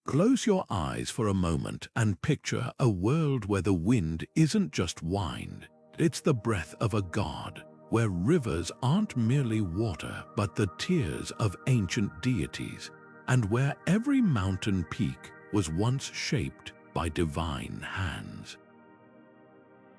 Close your eyes for a moment and picture a world where the wind isn't just wind, it's the breath of a god, where rivers aren't merely water but the tears of ancient deities, and where every mountain peak was once shaped by divine hands.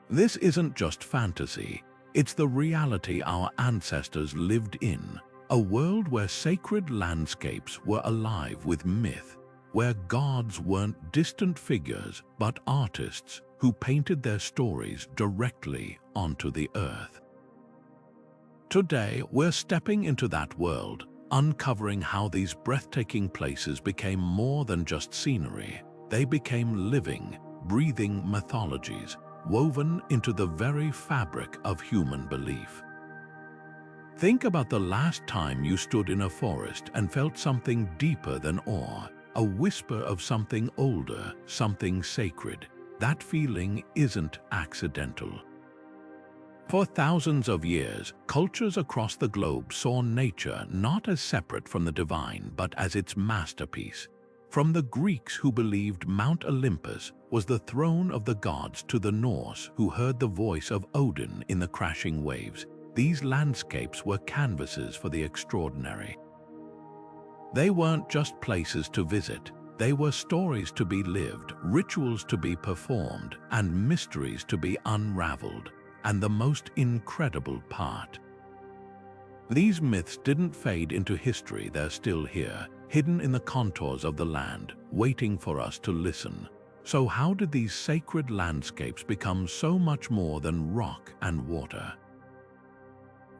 This isn't just fantasy, it's the reality our ancestors lived in, a world where sacred landscapes were alive with myth, where gods weren't distant figures but artists who painted their stories directly onto the earth. Today, we're stepping into that world, uncovering how these breathtaking places became more than just scenery. They became living, breathing mythologies, woven into the very fabric of human belief. Think about the last time you stood in a forest and felt something deeper than awe, a whisper of something older, something sacred. That feeling isn't accidental. For thousands of years, cultures across the globe saw nature not as separate from the divine but as its masterpiece. From the Greeks who believed Mount Olympus was the throne of the gods to the Norse who heard the voice of Odin in the crashing waves, these landscapes were canvases for the extraordinary. They weren't just places to visit, they were stories to be lived, rituals to be performed, and mysteries to be unraveled. And the most incredible part, these myths didn't fade into history, they're still here, hidden in the contours of the land, waiting for us to listen. So how did these sacred landscapes become so much more than rock and water?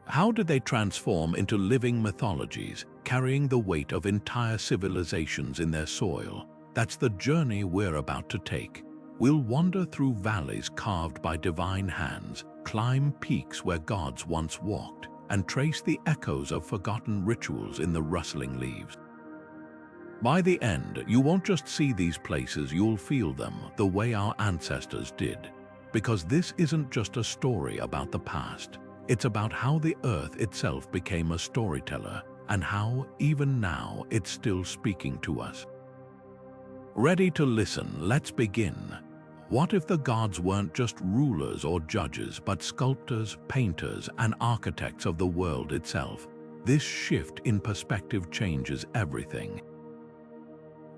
How did they transform into living mythologies, carrying the weight of entire civilizations in their soil? That's the journey we're about to take. We'll wander through valleys carved by divine hands, climb peaks where gods once walked, and trace the echoes of forgotten rituals in the rustling leaves. By the end, you won't just see these places, you'll feel them the way our ancestors did. Because this isn't just a story about the past, it's about how the earth itself became a storyteller, and how, even now, it's still speaking to us. Ready to listen? Let's begin. What if the gods weren't just rulers or judges, but sculptors, painters, and architects of the world itself? This shift in perspective changes everything.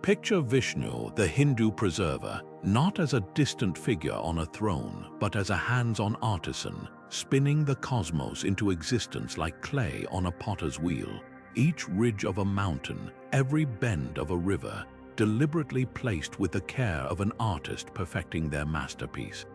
Picture Vishnu, the Hindu preserver, not as a distant figure on a throne, but as a hands-on artisan, spinning the cosmos into existence like clay on a potter's wheel. Each ridge of a mountain, every bend of a river, deliberately placed with the care of an artist perfecting their masterpiece.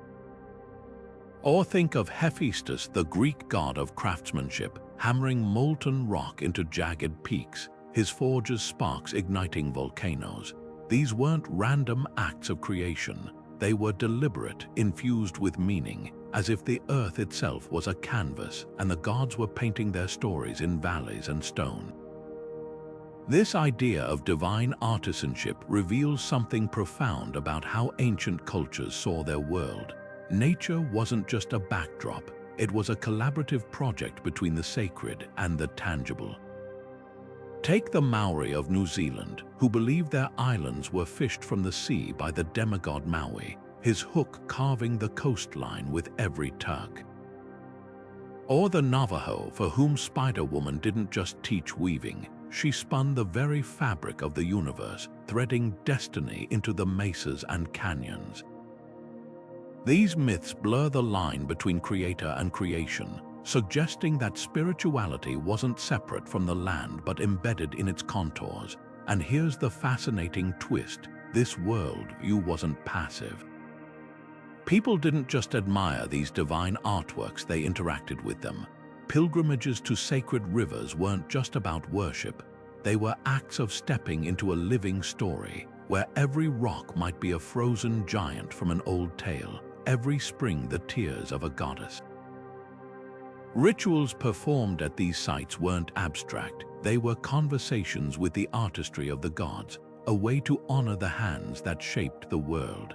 Or think of Hephaestus, the Greek god of craftsmanship, hammering molten rock into jagged peaks, his forges sparks igniting volcanoes. These weren't random acts of creation, they were deliberate, infused with meaning, as if the earth itself was a canvas and the gods were painting their stories in valleys and stone. This idea of divine artisanship reveals something profound about how ancient cultures saw their world. Nature wasn't just a backdrop, it was a collaborative project between the sacred and the tangible. Take the Maori of New Zealand, who believed their islands were fished from the sea by the demigod Maui, his hook carving the coastline with every tug. Or the Navajo, for whom Spider-Woman didn't just teach weaving, she spun the very fabric of the universe, threading destiny into the mesas and canyons. These myths blur the line between creator and creation, suggesting that spirituality wasn't separate from the land but embedded in its contours. And here's the fascinating twist: this worldview wasn't passive. People didn't just admire these divine artworks, they interacted with them. Pilgrimages to sacred rivers weren't just about worship, they were acts of stepping into a living story, where every rock might be a frozen giant from an old tale, every spring the tears of a goddess. Rituals performed at these sites weren't abstract, they were conversations with the artistry of the gods, a way to honor the hands that shaped the world.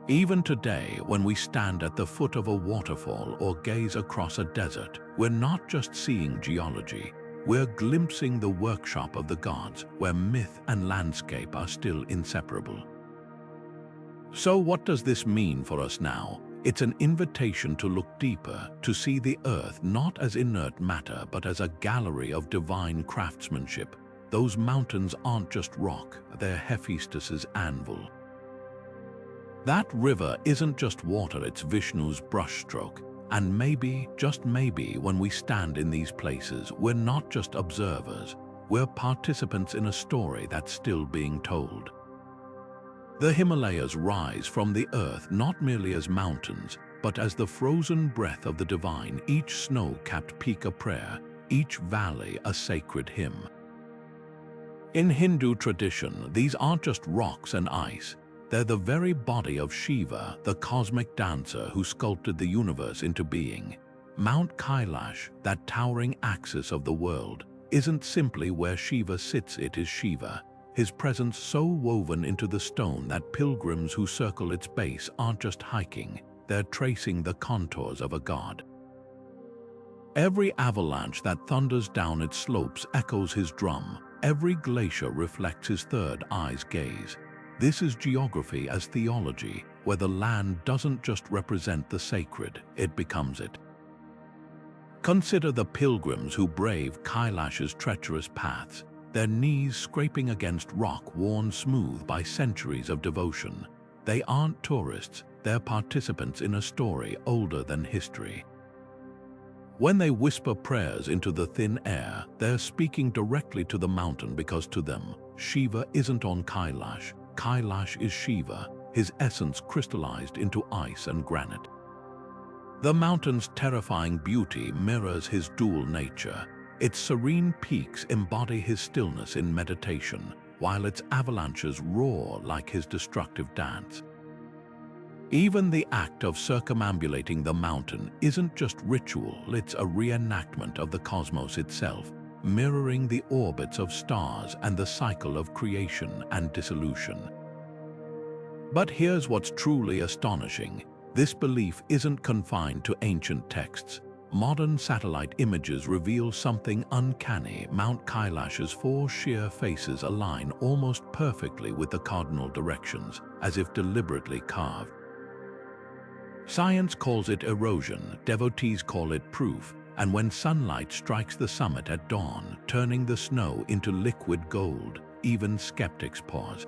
Even today, when we stand at the foot of a waterfall or gaze across a desert, we're not just seeing geology, we're glimpsing the workshop of the gods, where myth and landscape are still inseparable. So what does this mean for us now? It's an invitation to look deeper, to see the earth not as inert matter but as a gallery of divine craftsmanship. Those mountains aren't just rock, they're Hephaestus's anvil. That river isn't just water, it's Vishnu's brushstroke. And maybe, just maybe, when we stand in these places, we're not just observers, we're participants in a story that's still being told. The Himalayas rise from the earth not merely as mountains, but as the frozen breath of the divine, each snow-capped peak a prayer, each valley a sacred hymn. In Hindu tradition, these aren't just rocks and ice. They're the very body of Shiva, the cosmic dancer who sculpted the universe into being. Mount Kailash, that towering axis of the world, isn't simply where Shiva sits, it is Shiva. His presence so woven into the stone that pilgrims who circle its base aren't just hiking, they're tracing the contours of a god. Every avalanche that thunders down its slopes echoes his drum. Every glacier reflects his third eye's gaze. This is geography as theology, where the land doesn't just represent the sacred, it becomes it. Consider the pilgrims who brave Kailash's treacherous paths, their knees scraping against rock worn smooth by centuries of devotion. They aren't tourists, they're participants in a story older than history. When they whisper prayers into the thin air, they're speaking directly to the mountain because to them, Shiva isn't on Kailash. Kailash is Shiva, his essence crystallized into ice and granite. The mountain's terrifying beauty mirrors his dual nature. Its serene peaks embody his stillness in meditation, while its avalanches roar like his destructive dance. Even the act of circumambulating the mountain isn't just ritual, it's a reenactment of the cosmos itself, mirroring the orbits of stars and the cycle of creation and dissolution. But here's what's truly astonishing. This belief isn't confined to ancient texts. Modern satellite images reveal something uncanny. Mount Kailash's four sheer faces align almost perfectly with the cardinal directions, as if deliberately carved. Science calls it erosion, devotees call it proof, and when sunlight strikes the summit at dawn, turning the snow into liquid gold, even skeptics pause.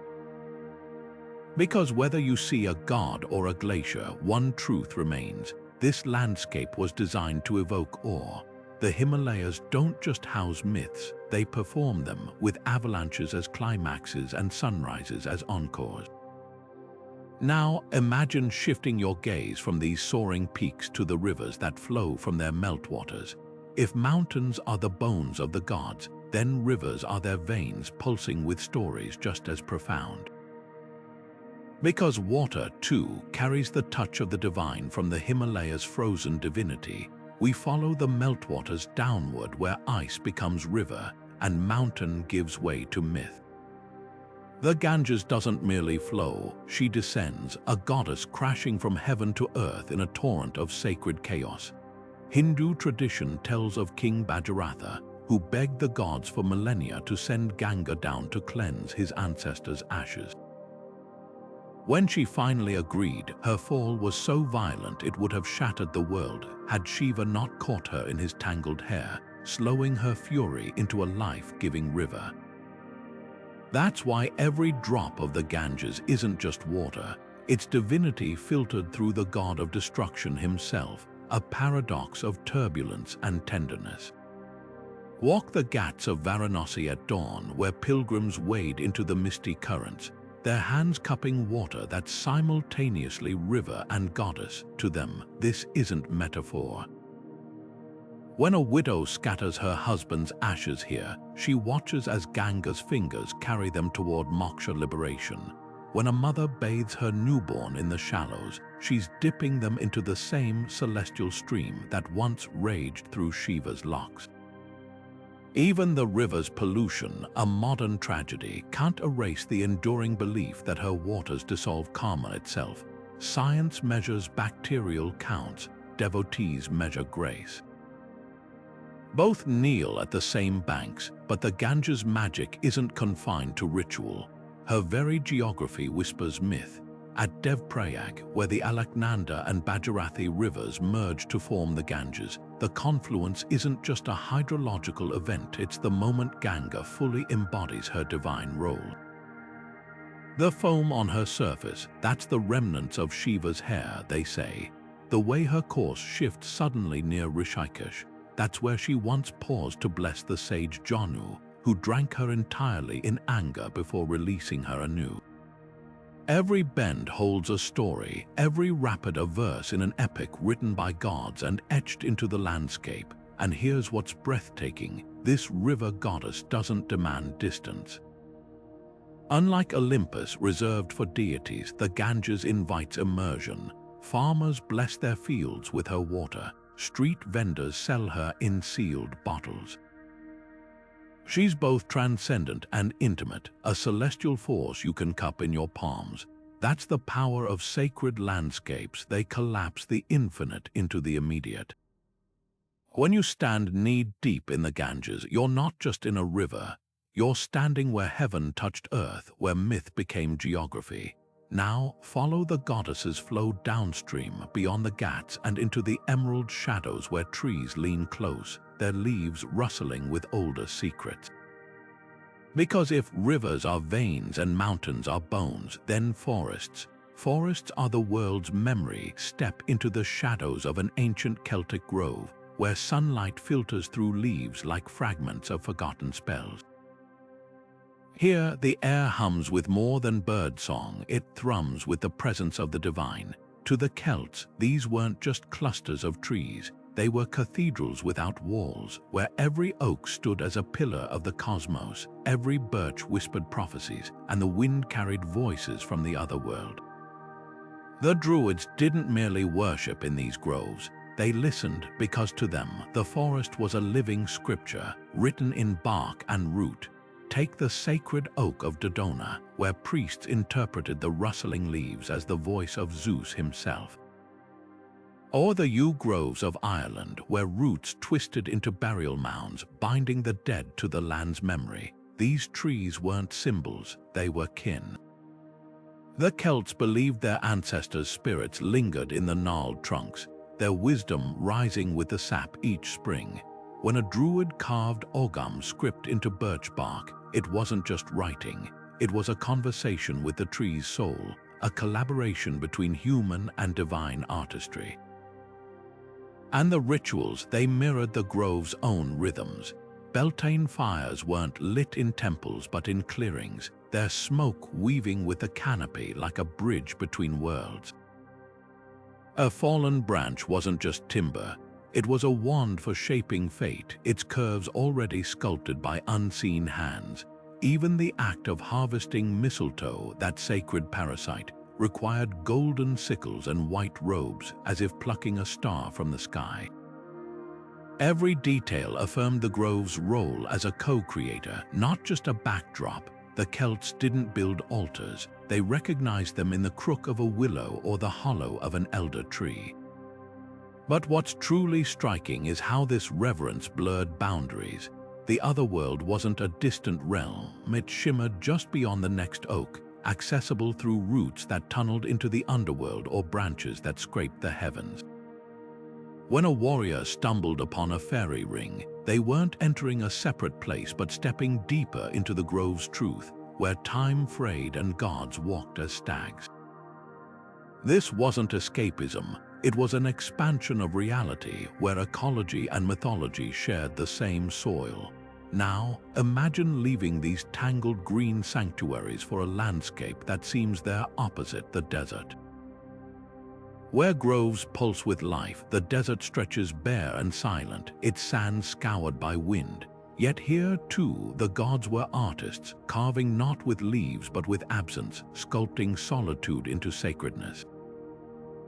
Because whether you see a god or a glacier, one truth remains. This landscape was designed to evoke awe. The Himalayas don't just house myths, they perform them, with avalanches as climaxes and sunrises as encores. Now imagine shifting your gaze from these soaring peaks to the rivers that flow from their meltwaters. If mountains are the bones of the gods, then rivers are their veins pulsing with stories just as profound. Because water, too, carries the touch of the divine from the Himalayas' frozen divinity, we follow the meltwaters downward where ice becomes river and mountain gives way to myth. The Ganges doesn't merely flow, she descends, a goddess crashing from heaven to earth in a torrent of sacred chaos. Hindu tradition tells of King Bhajaratha, who begged the gods for millennia to send Ganga down to cleanse his ancestors' ashes. When she finally agreed, her fall was so violent it would have shattered the world had Shiva not caught her in his tangled hair, slowing her fury into a life-giving river. That's why every drop of the Ganges isn't just water, it's divinity filtered through the god of destruction himself, a paradox of turbulence and tenderness. Walk the ghats of Varanasi at dawn, where pilgrims wade into the misty currents, their hands cupping water that's simultaneously river and goddess. To them, this isn't metaphor. When a widow scatters her husband's ashes here, she watches as Ganga's fingers carry them toward moksha liberation. When a mother bathes her newborn in the shallows, she's dipping them into the same celestial stream that once raged through Shiva's locks. Even the river's pollution, a modern tragedy, can't erase the enduring belief that her waters dissolve karma itself. Science measures bacterial counts, devotees measure grace. Both kneel at the same banks, but the Ganges' magic isn't confined to ritual. Her very geography whispers myth. At Devprayag, where the Alaknanda and Bhagirathi rivers merge to form the Ganges, the confluence isn't just a hydrological event, it's the moment Ganga fully embodies her divine role. The foam on her surface, that's the remnants of Shiva's hair, they say. The way her course shifts suddenly near Rishikesh, that's where she once paused to bless the sage Janu, who drank her entirely in anger before releasing her anew. Every bend holds a story, every rapid a verse in an epic written by gods and etched into the landscape. And here's what's breathtaking: this river goddess doesn't demand distance. Unlike Olympus, reserved for deities, the Ganges invites immersion. Farmers bless their fields with her water. Street vendors sell her in sealed bottles. She's both transcendent and intimate, a celestial force you can cup in your palms. That's the power of sacred landscapes. They collapse the infinite into the immediate. When you stand knee-deep in the Ganges, you're not just in a river. You're standing where heaven touched earth, where myth became geography. Now, follow the goddess's flow downstream, beyond the Ghats and into the emerald shadows where trees lean close, their leaves rustling with older secrets. Because if rivers are veins and mountains are bones, then forests are the world's memory. Step into the shadows of an ancient Celtic grove, where sunlight filters through leaves like fragments of forgotten spells. Here, the air hums with more than bird song, it thrums with the presence of the divine. To the Celts, these weren't just clusters of trees, they were cathedrals without walls, where every oak stood as a pillar of the cosmos, every birch whispered prophecies, and the wind carried voices from the other world. The Druids didn't merely worship in these groves, they listened because to them, the forest was a living scripture, written in bark and root. Take the sacred oak of Dodona, where priests interpreted the rustling leaves as the voice of Zeus himself. Or the yew groves of Ireland, where roots twisted into burial mounds, binding the dead to the land's memory. These trees weren't symbols, they were kin. The Celts believed their ancestors' spirits lingered in the gnarled trunks, their wisdom rising with the sap each spring. When a Druid carved Ogham script into birch bark, it wasn't just writing, it was a conversation with the tree's soul, a collaboration between human and divine artistry. And the rituals, they mirrored the grove's own rhythms. Beltane fires weren't lit in temples but in clearings, their smoke weaving with the canopy like a bridge between worlds. A fallen branch wasn't just timber, it was a wand for shaping fate, its curves already sculpted by unseen hands. Even the act of harvesting mistletoe, that sacred parasite, required golden sickles and white robes, as if plucking a star from the sky. Every detail affirmed the grove's role as a co-creator, not just a backdrop. The Celts didn't build altars, they recognized them in the crook of a willow or the hollow of an elder tree. But what's truly striking is how this reverence blurred boundaries. The other world wasn't a distant realm, it shimmered just beyond the next oak, accessible through roots that tunneled into the underworld or branches that scraped the heavens. When a warrior stumbled upon a fairy ring, they weren't entering a separate place but stepping deeper into the grove's truth, where time frayed and gods walked as stags. This wasn't escapism, it was an expansion of reality where ecology and mythology shared the same soil. Now, imagine leaving these tangled green sanctuaries for a landscape that seems their opposite, the desert. Where groves pulse with life, the desert stretches bare and silent, its sands scoured by wind. Yet here, too, the gods were artists, carving not with leaves but with absence, sculpting solitude into sacredness.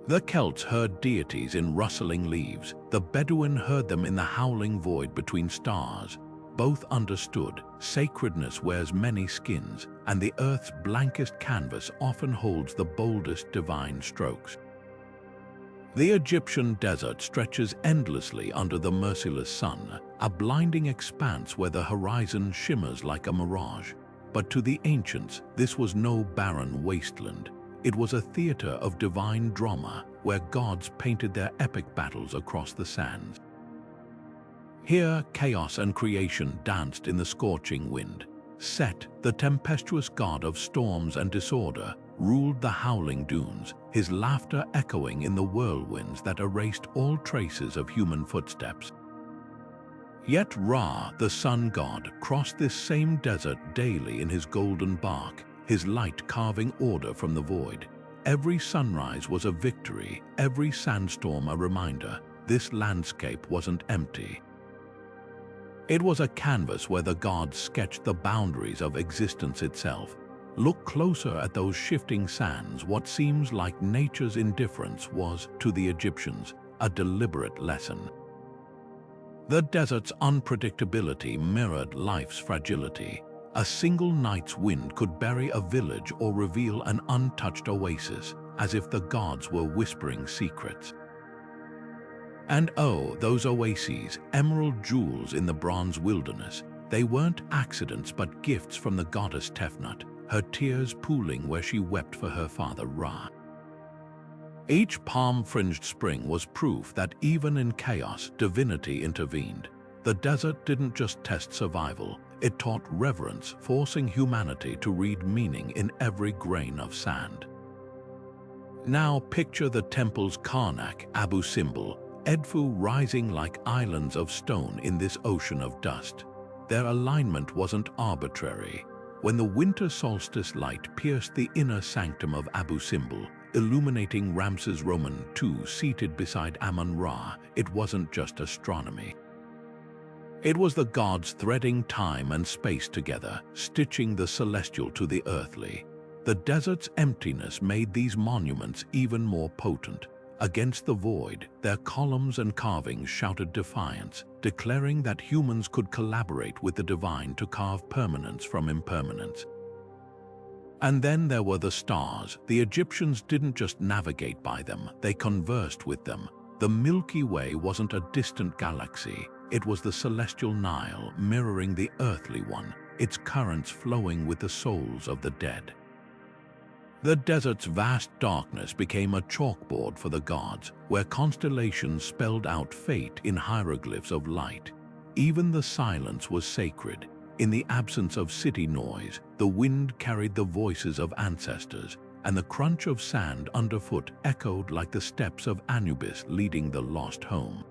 The Celts heard deities in rustling leaves, the Bedouin heard them in the howling void between stars. Both understood, sacredness wears many skins, and the earth's blankest canvas often holds the boldest divine strokes. The Egyptian desert stretches endlessly under the merciless sun, a blinding expanse where the horizon shimmers like a mirage. But to the ancients, this was no barren wasteland. It was a theater of divine drama where gods painted their epic battles across the sands. Here, chaos and creation danced in the scorching wind. Set, the tempestuous god of storms and disorder, ruled the howling dunes, his laughter echoing in the whirlwinds that erased all traces of human footsteps. Yet Ra, the sun god, crossed this same desert daily in his golden bark, his light carving order from the void. Every sunrise was a victory, every sandstorm a reminder. This landscape wasn't empty. It was a canvas where the gods sketched the boundaries of existence itself. Look closer at those shifting sands. What seems like nature's indifference was, to the Egyptians, a deliberate lesson. The desert's unpredictability mirrored life's fragility. A single night's wind could bury a village or reveal an untouched oasis, as if the gods were whispering secrets. And oh, those oases, emerald jewels in the bronze wilderness, they weren't accidents but gifts from the goddess Tefnut, her tears pooling where she wept for her father Ra. Each palm-fringed spring was proof that even in chaos, divinity intervened. The desert didn't just test survival, it taught reverence, forcing humanity to read meaning in every grain of sand. Now picture the temple's Karnak, Abu Simbel, Edfu rising like islands of stone in this ocean of dust. Their alignment wasn't arbitrary. When the winter solstice light pierced the inner sanctum of Abu Simbel, illuminating Ramses Roman II seated beside Amun-Ra, it wasn't just astronomy. It was the gods threading time and space together, stitching the celestial to the earthly. The desert's emptiness made these monuments even more potent. Against the void, their columns and carvings shouted defiance, declaring that humans could collaborate with the divine to carve permanence from impermanence. And then there were the stars. The Egyptians didn't just navigate by them, they conversed with them. The Milky Way wasn't a distant galaxy, it was the celestial Nile mirroring the earthly one, its currents flowing with the souls of the dead. The desert's vast darkness became a chalkboard for the gods, where constellations spelled out fate in hieroglyphs of light. Even the silence was sacred. In the absence of city noise, the wind carried the voices of ancestors, and the crunch of sand underfoot echoed like the steps of Anubis leading the lost home.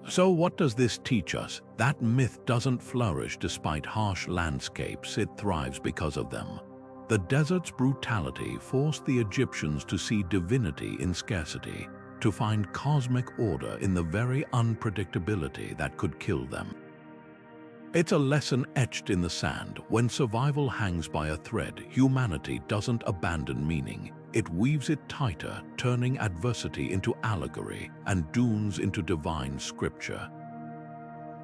So what does this teach us? That myth doesn't flourish despite harsh landscapes, it thrives because of them. The desert's brutality forced the Egyptians to see divinity in scarcity, to find cosmic order in the very unpredictability that could kill them. It's a lesson etched in the sand. When survival hangs by a thread, humanity doesn't abandon meaning. It weaves it tighter, turning adversity into allegory and dunes into divine scripture.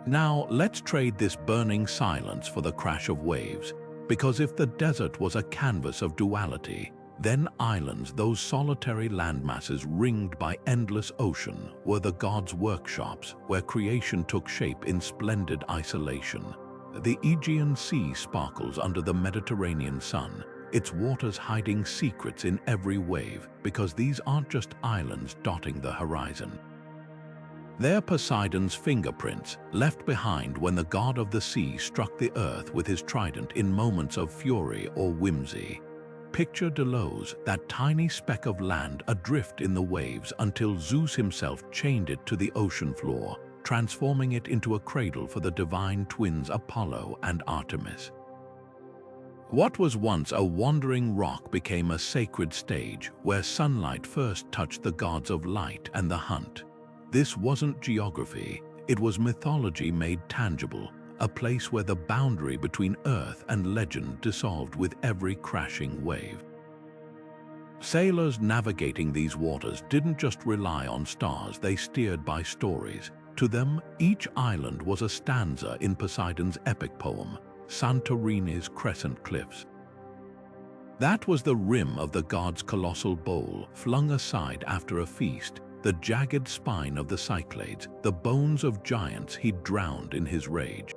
Now, let's trade this burning silence for the crash of waves. Because if the desert was a canvas of duality, then islands, those solitary landmasses ringed by endless ocean, were the gods' workshops where creation took shape in splendid isolation. The Aegean Sea sparkles under the Mediterranean sun, its waters hiding secrets in every wave, because these aren't just islands dotting the horizon. They're Poseidon's fingerprints, left behind when the god of the sea struck the earth with his trident in moments of fury or whimsy. Picture Delos, that tiny speck of land adrift in the waves until Zeus himself chained it to the ocean floor, transforming it into a cradle for the divine twins Apollo and Artemis. What was once a wandering rock became a sacred stage where sunlight first touched the gods of light and the hunt. This wasn't geography, it was mythology made tangible, a place where the boundary between earth and legend dissolved with every crashing wave. Sailors navigating these waters didn't just rely on stars, they steered by stories. To them, each island was a stanza in Poseidon's epic poem, Santorini's Crescent Cliffs. That was the rim of the god's colossal bowl, flung aside after a feast, the jagged spine of the Cyclades, the bones of giants he'd drowned in his rage.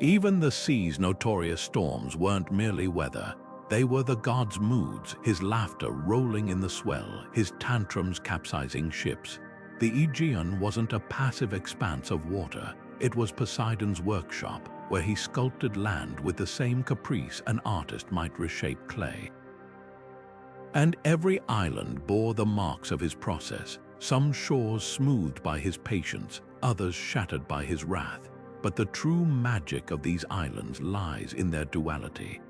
Even the sea's notorious storms weren't merely weather. They were the god's moods, his laughter rolling in the swell, his tantrums capsizing ships. The Aegean wasn't a passive expanse of water. It was Poseidon's workshop, where he sculpted land with the same caprice an artist might reshape clay. And every island bore the marks of his process, some shores smoothed by his patience, others shattered by his wrath. But the true magic of these islands lies in their duality.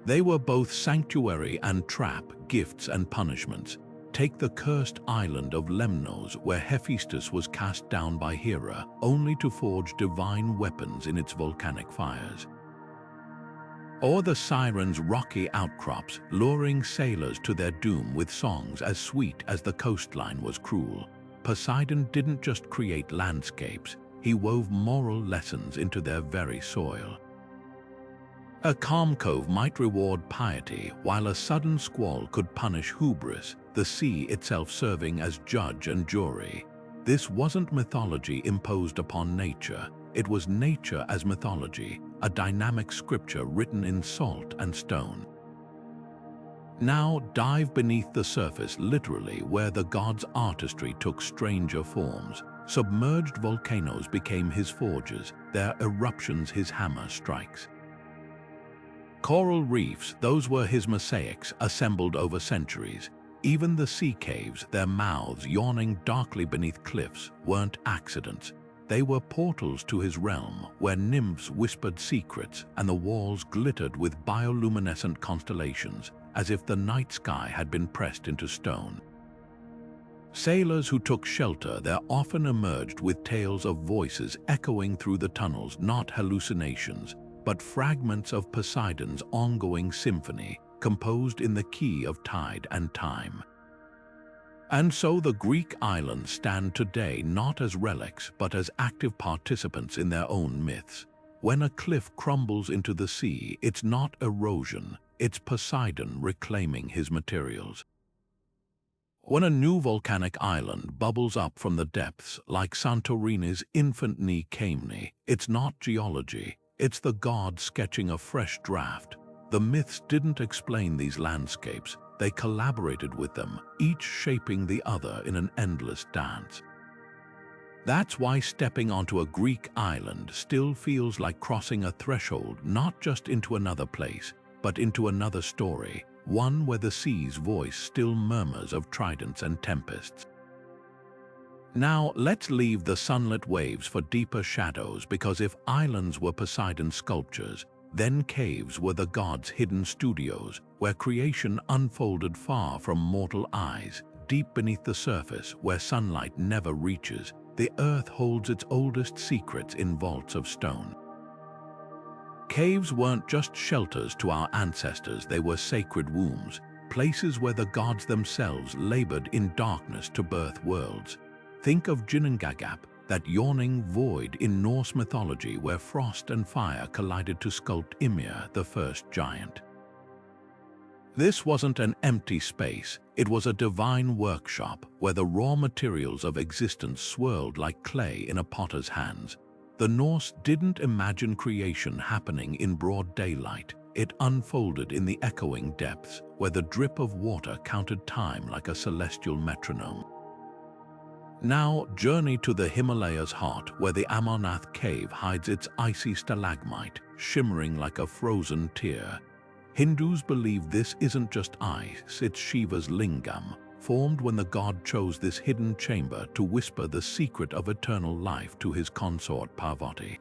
They were both sanctuary and trap, gifts and punishments. Take the cursed island of Lemnos, where Hephaestus was cast down by Hera, only to forge divine weapons in its volcanic fires. Or the Sirens' rocky outcrops, luring sailors to their doom with songs as sweet as the coastline was cruel. Poseidon didn't just create landscapes, he wove moral lessons into their very soil. A calm cove might reward piety, while a sudden squall could punish hubris, the sea itself serving as judge and jury. This wasn't mythology imposed upon nature, it was nature as mythology, a dynamic scripture written in salt and stone. Now dive beneath the surface, literally, where the god's artistry took stranger forms. Submerged volcanoes became his forges, their eruptions his hammer strikes. Coral reefs, those were his mosaics, assembled over centuries. Even the sea caves, their mouths yawning darkly beneath cliffs, weren't accidents. They were portals to his realm, where nymphs whispered secrets and the walls glittered with bioluminescent constellations, as if the night sky had been pressed into stone. Sailors who took shelter there often emerged with tales of voices echoing through the tunnels, not hallucinations, but fragments of Poseidon's ongoing symphony, composed in the key of tide and time. And so the Greek islands stand today not as relics, but as active participants in their own myths. When a cliff crumbles into the sea, it's not erosion, it's Poseidon reclaiming his materials. When a new volcanic island bubbles up from the depths, like Santorini's infant knee Kameni, it's not geology, it's the god sketching a fresh draft. The myths didn't explain these landscapes, they collaborated with them, each shaping the other in an endless dance. That's why stepping onto a Greek island still feels like crossing a threshold, not just into another place, but into another story, one where the sea's voice still murmurs of tridents and tempests. Now, let's leave the sunlit waves for deeper shadows, because if islands were Poseidon's sculptures, then caves were the god's hidden studios, where creation unfolded far from mortal eyes. Deep beneath the surface, where sunlight never reaches, the earth holds its oldest secrets in vaults of stone. Caves weren't just shelters to our ancestors, they were sacred wombs, places where the gods themselves labored in darkness to birth worlds. Think of Ginnungagap, that yawning void in Norse mythology where frost and fire collided to sculpt Ymir, the first giant. This wasn't an empty space, it was a divine workshop where the raw materials of existence swirled like clay in a potter's hands. The Norse didn't imagine creation happening in broad daylight. It unfolded in the echoing depths, where the drip of water counted time like a celestial metronome. Now journey to the Himalayas heart, where the Amarnath cave hides its icy stalagmite, shimmering like a frozen tear. Hindus believe this isn't just ice, it's Shiva's lingam, formed when the god chose this hidden chamber to whisper the secret of eternal life to his consort Parvati.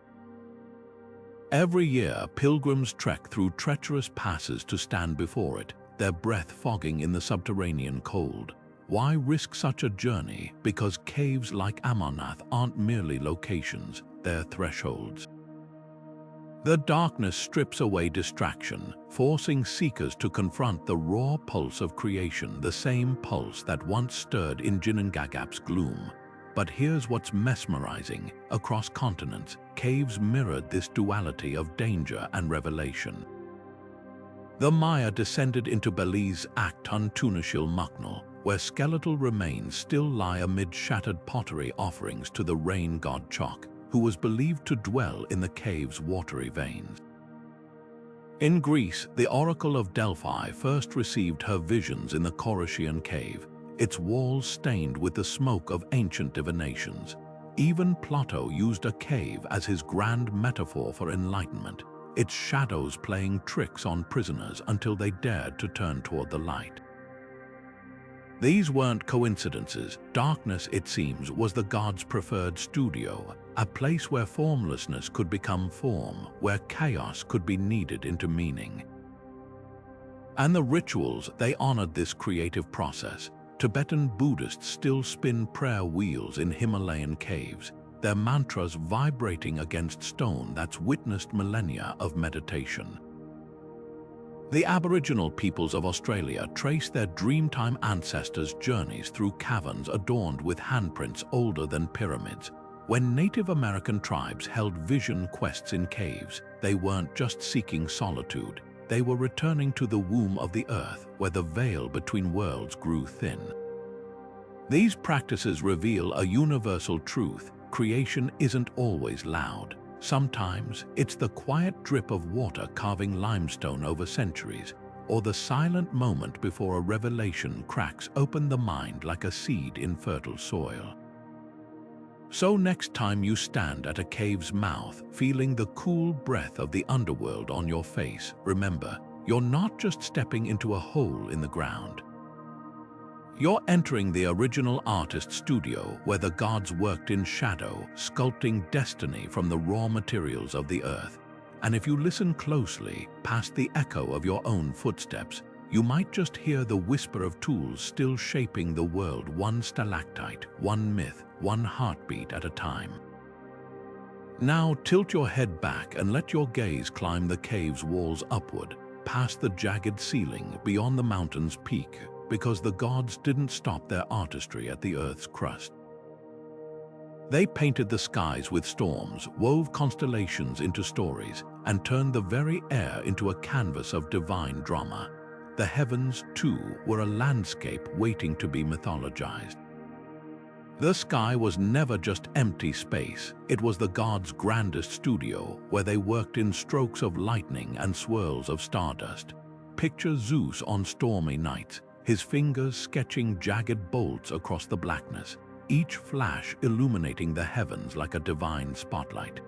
Every year, pilgrims trek through treacherous passes to stand before it, their breath fogging in the subterranean cold. Why risk such a journey? Because caves like Amarnath aren't merely locations, they're thresholds. The darkness strips away distraction, forcing seekers to confront the raw pulse of creation, the same pulse that once stirred in Ginnungagap's gloom. But here's what's mesmerizing. Across continents, caves mirrored this duality of danger and revelation. The Maya descended into Belize Acton Tunashil Muknal, where skeletal remains still lie amid shattered pottery offerings to the rain god Chok, who was believed to dwell in the cave's watery veins. In Greece, the Oracle of Delphi first received her visions in the Corinthian cave, its walls stained with the smoke of ancient divinations. Even Plato used a cave as his grand metaphor for enlightenment, its shadows playing tricks on prisoners until they dared to turn toward the light. These weren't coincidences. Darkness, it seems, was the gods' preferred studio, a place where formlessness could become form, where chaos could be kneaded into meaning. And the rituals, they honored this creative process. Tibetan Buddhists still spin prayer wheels in Himalayan caves, their mantras vibrating against stone that's witnessed millennia of meditation. The Aboriginal peoples of Australia trace their Dreamtime ancestors' journeys through caverns adorned with handprints older than pyramids. When Native American tribes held vision quests in caves, they weren't just seeking solitude, they were returning to the womb of the earth where the veil between worlds grew thin. These practices reveal a universal truth: creation isn't always loud. Sometimes it's the quiet drip of water carving limestone over centuries, or the silent moment before a revelation cracks open the mind like a seed in fertile soil. So next time you stand at a cave's mouth, feeling the cool breath of the underworld on your face, remember, you're not just stepping into a hole in the ground. You're entering the original artist's studio where the gods worked in shadow, sculpting destiny from the raw materials of the earth. And if you listen closely, past the echo of your own footsteps, you might just hear the whisper of tools still shaping the world, one stalactite, one myth, one heartbeat at a time. Now tilt your head back and let your gaze climb the cave's walls upward, past the jagged ceiling, beyond the mountain's peak, because the gods didn't stop their artistry at the earth's crust. They painted the skies with storms, wove constellations into stories, and turned the very air into a canvas of divine drama. The heavens, too, were a landscape waiting to be mythologized. The sky was never just empty space. It was the gods' grandest studio, where they worked in strokes of lightning and swirls of stardust. Picture Zeus on stormy nights, his fingers sketching jagged bolts across the blackness, each flash illuminating the heavens like a divine spotlight.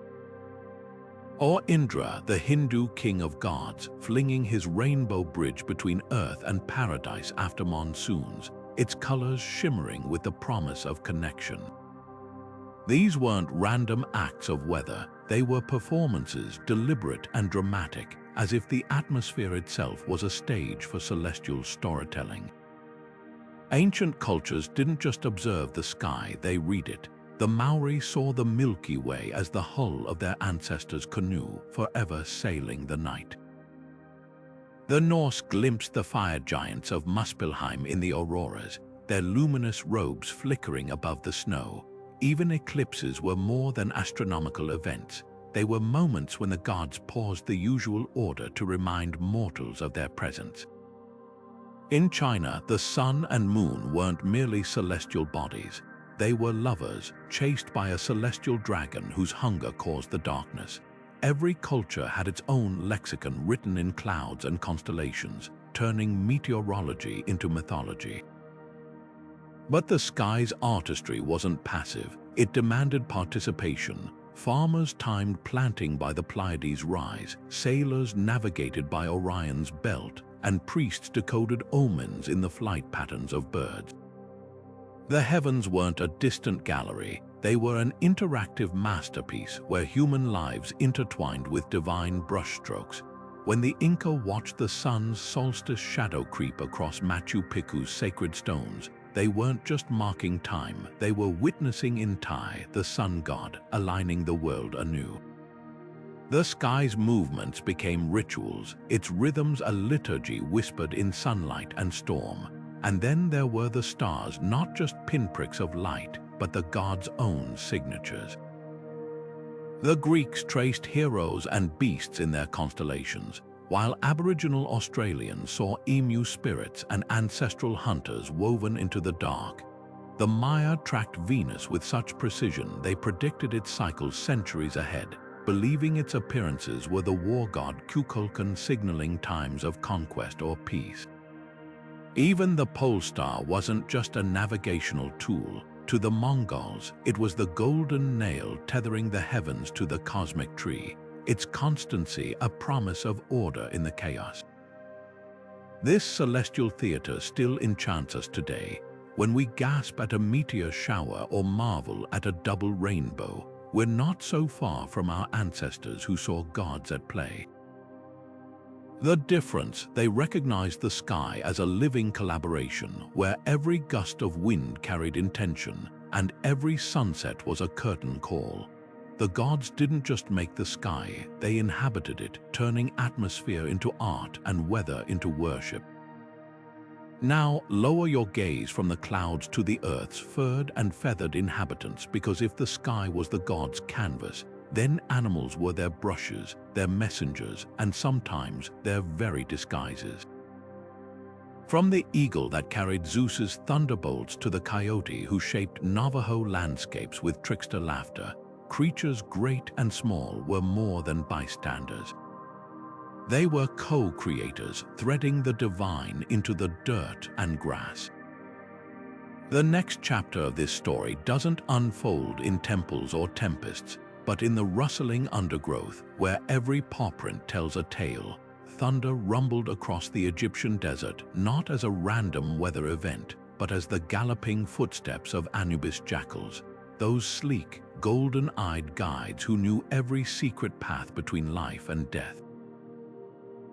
Or Indra, the Hindu king of gods, flinging his rainbow bridge between earth and paradise after monsoons, its colors shimmering with the promise of connection. These weren't random acts of weather, they were performances, deliberate and dramatic, as if the atmosphere itself was a stage for celestial storytelling. Ancient cultures didn't just observe the sky, they read it. The Maori saw the Milky Way as the hull of their ancestors' canoe, forever sailing the night. The Norse glimpsed the fire giants of Muspelheim in the auroras, their luminous robes flickering above the snow. Even eclipses were more than astronomical events. They were moments when the gods paused the usual order to remind mortals of their presence. In China, the sun and moon weren't merely celestial bodies. They were lovers, chased by a celestial dragon whose hunger caused the darkness. Every culture had its own lexicon written in clouds and constellations, turning meteorology into mythology. But the sky's artistry wasn't passive. It demanded participation. Farmers timed planting by the Pleiades' rise, sailors navigated by Orion's belt, and priests decoded omens in the flight patterns of birds. The heavens weren't a distant gallery, they were an interactive masterpiece where human lives intertwined with divine brushstrokes. When the Inca watched the sun's solstice shadow creep across Machu Picchu's sacred stones, they weren't just marking time, they were witnessing Inti, the sun god, aligning the world anew. The sky's movements became rituals, its rhythms a liturgy whispered in sunlight and storm. And then there were the stars, not just pinpricks of light, but the gods' own signatures. The Greeks traced heroes and beasts in their constellations, while Aboriginal Australians saw emu spirits and ancestral hunters woven into the dark. The Maya tracked Venus with such precision they predicted its cycles centuries ahead, believing its appearances were the war god Kukulkan signaling times of conquest or peace. Even the pole star wasn't just a navigational tool. To the Mongols, it was the golden nail tethering the heavens to the cosmic tree, its constancy a promise of order in the chaos. This celestial theater still enchants us today. When we gasp at a meteor shower or marvel at a double rainbow, we're not so far from our ancestors who saw gods at play. The difference, they recognized the sky as a living collaboration where every gust of wind carried intention and every sunset was a curtain call. The gods didn't just make the sky, they inhabited it, turning atmosphere into art and weather into worship. Now, lower your gaze from the clouds to the earth's furred and feathered inhabitants, because if the sky was the gods' canvas, then animals were their brushes, their messengers, and sometimes their very disguises. From the eagle that carried Zeus's thunderbolts to the coyote who shaped Navajo landscapes with trickster laughter, creatures great and small were more than bystanders. They were co-creators, threading the divine into the dirt and grass. The next chapter of this story doesn't unfold in temples or tempests, but in the rustling undergrowth where every paw print tells a tale. Thunder rumbled across the Egyptian desert not as a random weather event, but as the galloping footsteps of Anubis jackals, those sleek, golden-eyed guides who knew every secret path between life and death.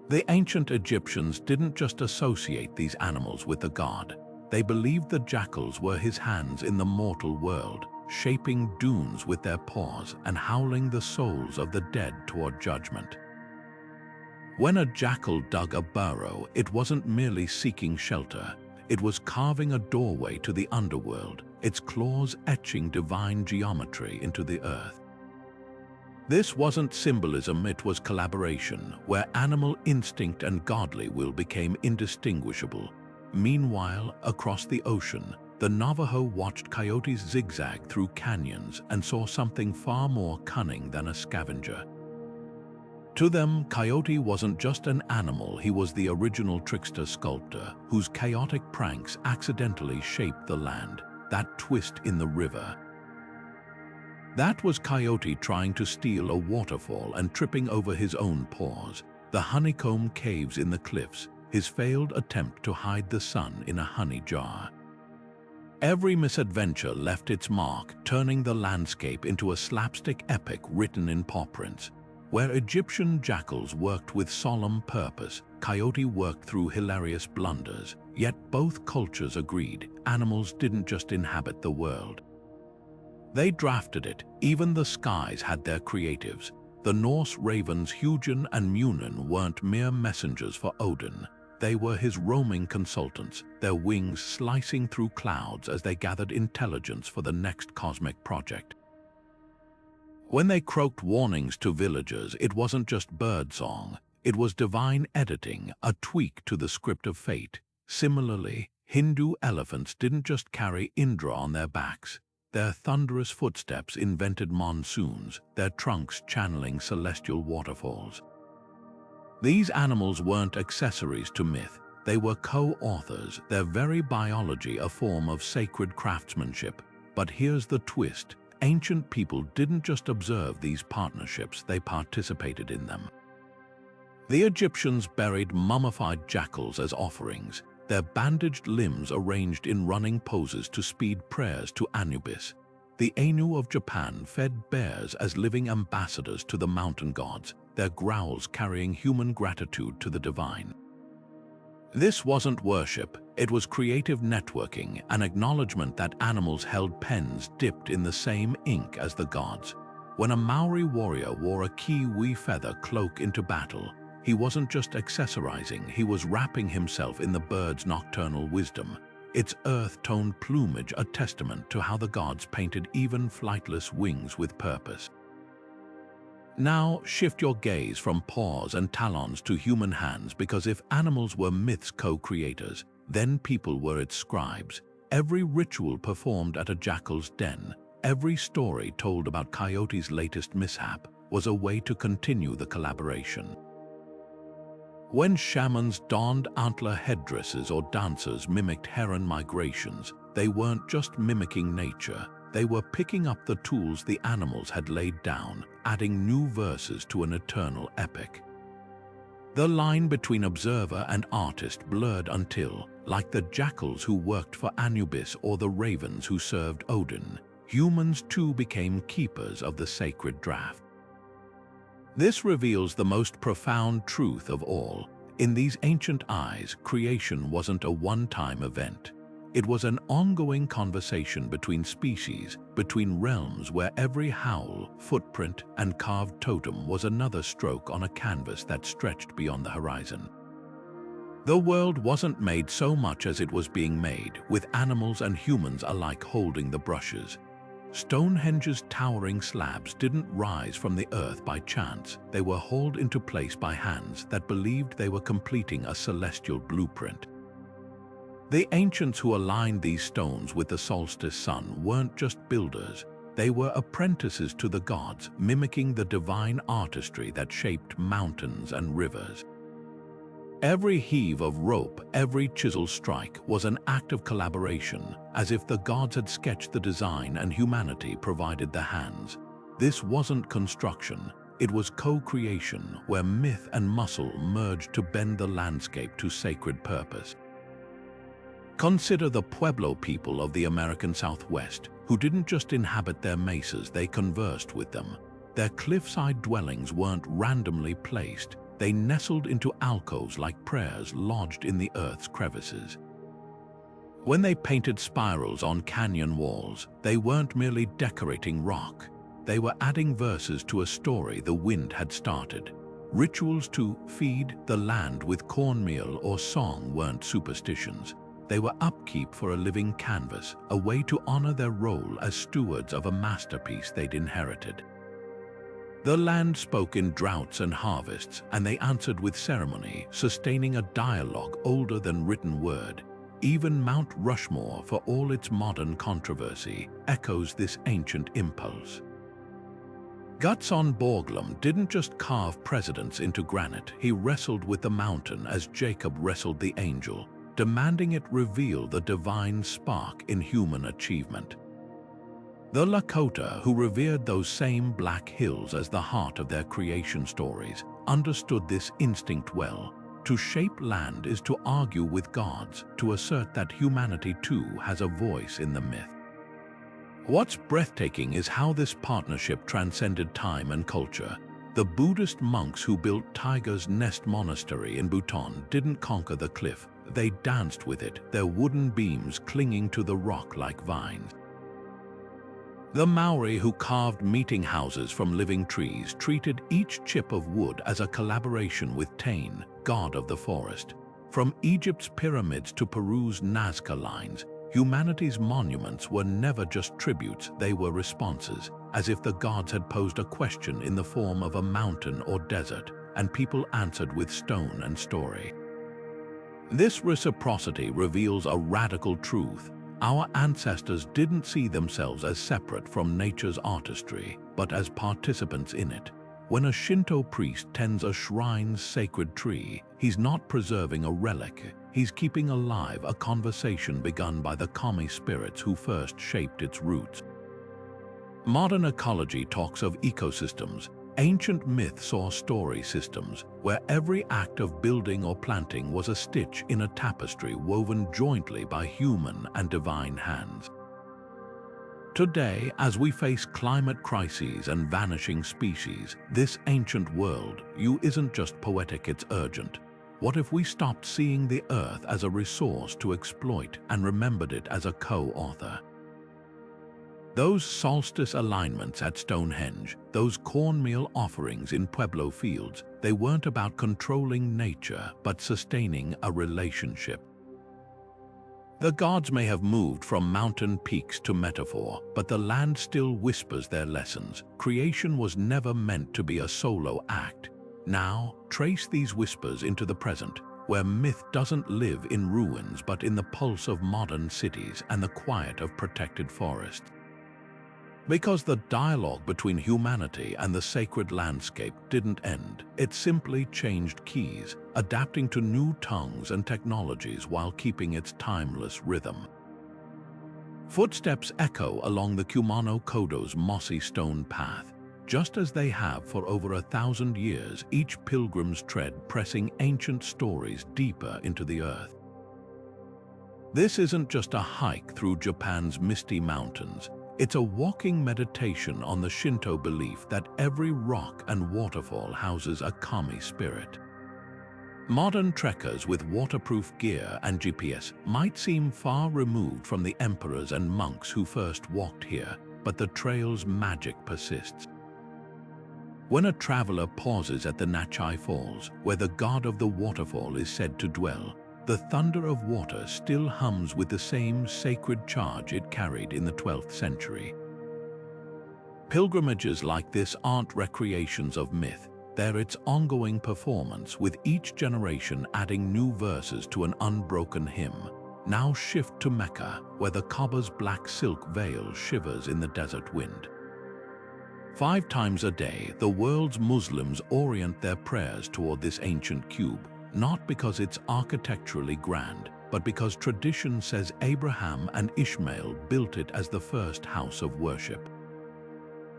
The ancient Egyptians didn't just associate these animals with the god. They believed the jackals were his hands in the mortal world, shaping dunes with their paws and howling the souls of the dead toward judgment. When a jackal dug a burrow, it wasn't merely seeking shelter. It was carving a doorway to the underworld, its claws etching divine geometry into the earth. This wasn't symbolism, it was collaboration, where animal instinct and godly will became indistinguishable. Meanwhile, across the ocean, the Navajo watched coyotes zigzag through canyons and saw something far more cunning than a scavenger. To them, coyote wasn't just an animal, he was the original trickster sculptor, whose chaotic pranks accidentally shaped the land, that twist in the river. That was coyote trying to steal a waterfall and tripping over his own paws, the honeycomb caves in the cliffs, his failed attempt to hide the sun in a honey jar. Every misadventure left its mark, turning the landscape into a slapstick epic written in paw prints. Where Egyptian jackals worked with solemn purpose, coyote worked through hilarious blunders, yet both cultures agreed animals didn't just inhabit the world. They drafted it. Even the skies had their creatives. The Norse ravens Hugin and Munin weren't mere messengers for Odin. They were his roaming consultants, their wings slicing through clouds as they gathered intelligence for the next cosmic project. When they croaked warnings to villagers, it wasn't just birdsong. It was divine editing, a tweak to the script of fate. Similarly, Hindu elephants didn't just carry Indra on their backs. Their thunderous footsteps invented monsoons, their trunks channeling celestial waterfalls. These animals weren't accessories to myth. They were co-authors, their very biology a form of sacred craftsmanship. But here's the twist. Ancient people didn't just observe these partnerships, they participated in them. The Egyptians buried mummified jackals as offerings, their bandaged limbs arranged in running poses to speed prayers to Anubis. The Ainu of Japan fed bears as living ambassadors to the mountain gods, their growls carrying human gratitude to the divine. This wasn't worship, it was creative networking, an acknowledgement that animals held pens dipped in the same ink as the gods. When a Maori warrior wore a kiwi feather cloak into battle, he wasn't just accessorizing, he was wrapping himself in the bird's nocturnal wisdom, its earth-toned plumage a testament to how the gods painted even flightless wings with purpose. Now shift your gaze from paws and talons to human hands, because if animals were myth's co-creators, then people were its scribes. Every ritual performed at a jackal's den, every story told about Coyote's latest mishap, was a way to continue the collaboration. When shamans donned antler headdresses or dancers mimicked heron migrations, they weren't just mimicking nature, they were picking up the tools the animals had laid down, adding new verses to an eternal epic. The line between observer and artist blurred until, like the jackals who worked for Anubis or the ravens who served Odin, humans too became keepers of the sacred draft. This reveals the most profound truth of all. In these ancient eyes, creation wasn't a one-time event. It was an ongoing conversation between species, between realms where every howl, footprint, and carved totem was another stroke on a canvas that stretched beyond the horizon. The world wasn't made so much as it was being made, with animals and humans alike holding the brushes. Stonehenge's towering slabs didn't rise from the earth by chance. They were hauled into place by hands that believed they were completing a celestial blueprint. The ancients who aligned these stones with the solstice sun weren't just builders. They were apprentices to the gods, mimicking the divine artistry that shaped mountains and rivers. Every heave of rope, every chisel strike was an act of collaboration, as if the gods had sketched the design and humanity provided the hands. This wasn't construction, it was co-creation, where myth and muscle merged to bend the landscape to sacred purpose. Consider the Pueblo people of the American Southwest, who didn't just inhabit their mesas, they conversed with them. Their cliffside dwellings weren't randomly placed. They nestled into alcoves like prayers lodged in the earth's crevices. When they painted spirals on canyon walls, they weren't merely decorating rock. They were adding verses to a story the wind had started. Rituals to feed the land with cornmeal or song weren't superstitions. They were upkeep for a living canvas, a way to honor their role as stewards of a masterpiece they'd inherited. The land spoke in droughts and harvests, and they answered with ceremony, sustaining a dialogue older than written word. Even Mount Rushmore, for all its modern controversy, echoes this ancient impulse. Gutzon Borglum didn't just carve presidents into granite, he wrestled with the mountain as Jacob wrestled the angel, demanding it reveal the divine spark in human achievement. The Lakota, who revered those same black hills as the heart of their creation stories, understood this instinct well. To shape land is to argue with gods, to assert that humanity too has a voice in the myth. What's breathtaking is how this partnership transcended time and culture. The Buddhist monks who built Tiger's Nest Monastery in Bhutan didn't conquer the cliff, they danced with it, their wooden beams clinging to the rock like vines. The Maori who carved meeting houses from living trees treated each chip of wood as a collaboration with Tain, god of the forest. From Egypt's pyramids to Peru's Nazca lines, humanity's monuments were never just tributes, they were responses, as if the gods had posed a question in the form of a mountain or desert, and people answered with stone and story. This reciprocity reveals a radical truth. Our ancestors didn't see themselves as separate from nature's artistry, but as participants in it. When a Shinto priest tends a shrine's sacred tree, he's not preserving a relic, he's keeping alive a conversation begun by the kami spirits who first shaped its roots. Modern ecology talks of ecosystems. Ancient myth saw story systems, where every act of building or planting was a stitch in a tapestry woven jointly by human and divine hands. Today, as we face climate crises and vanishing species, this ancient world isn't just poetic, it's urgent. What if we stopped seeing the earth as a resource to exploit and remembered it as a co-author? Those solstice alignments at Stonehenge, those cornmeal offerings in Pueblo fields, they weren't about controlling nature, but sustaining a relationship. The gods may have moved from mountain peaks to metaphor, but the land still whispers their lessons. Creation was never meant to be a solo act. Now, trace these whispers into the present, where myth doesn't live in ruins but in the pulse of modern cities and the quiet of protected forests. Because the dialogue between humanity and the sacred landscape didn't end, it simply changed keys, adapting to new tongues and technologies while keeping its timeless rhythm. Footsteps echo along the Kumano-Kodo's mossy stone path, just as they have for over 1,000 years, each pilgrim's tread pressing ancient stories deeper into the earth. This isn't just a hike through Japan's misty mountains. It's a walking meditation on the Shinto belief that every rock and waterfall houses a kami spirit. Modern trekkers with waterproof gear and GPS might seem far removed from the emperors and monks who first walked here, but the trail's magic persists. When a traveler pauses at the Nachai Falls, where the god of the waterfall is said to dwell, the thunder of water still hums with the same sacred charge it carried in the 12th century. Pilgrimages like this aren't recreations of myth, they're its ongoing performance, with each generation adding new verses to an unbroken hymn. Now shift to Mecca, where the Kaaba's black silk veil shivers in the desert wind. 5 times a day, the world's Muslims orient their prayers toward this ancient cube, not because it's architecturally grand, but because tradition says Abraham and Ishmael built it as the first house of worship.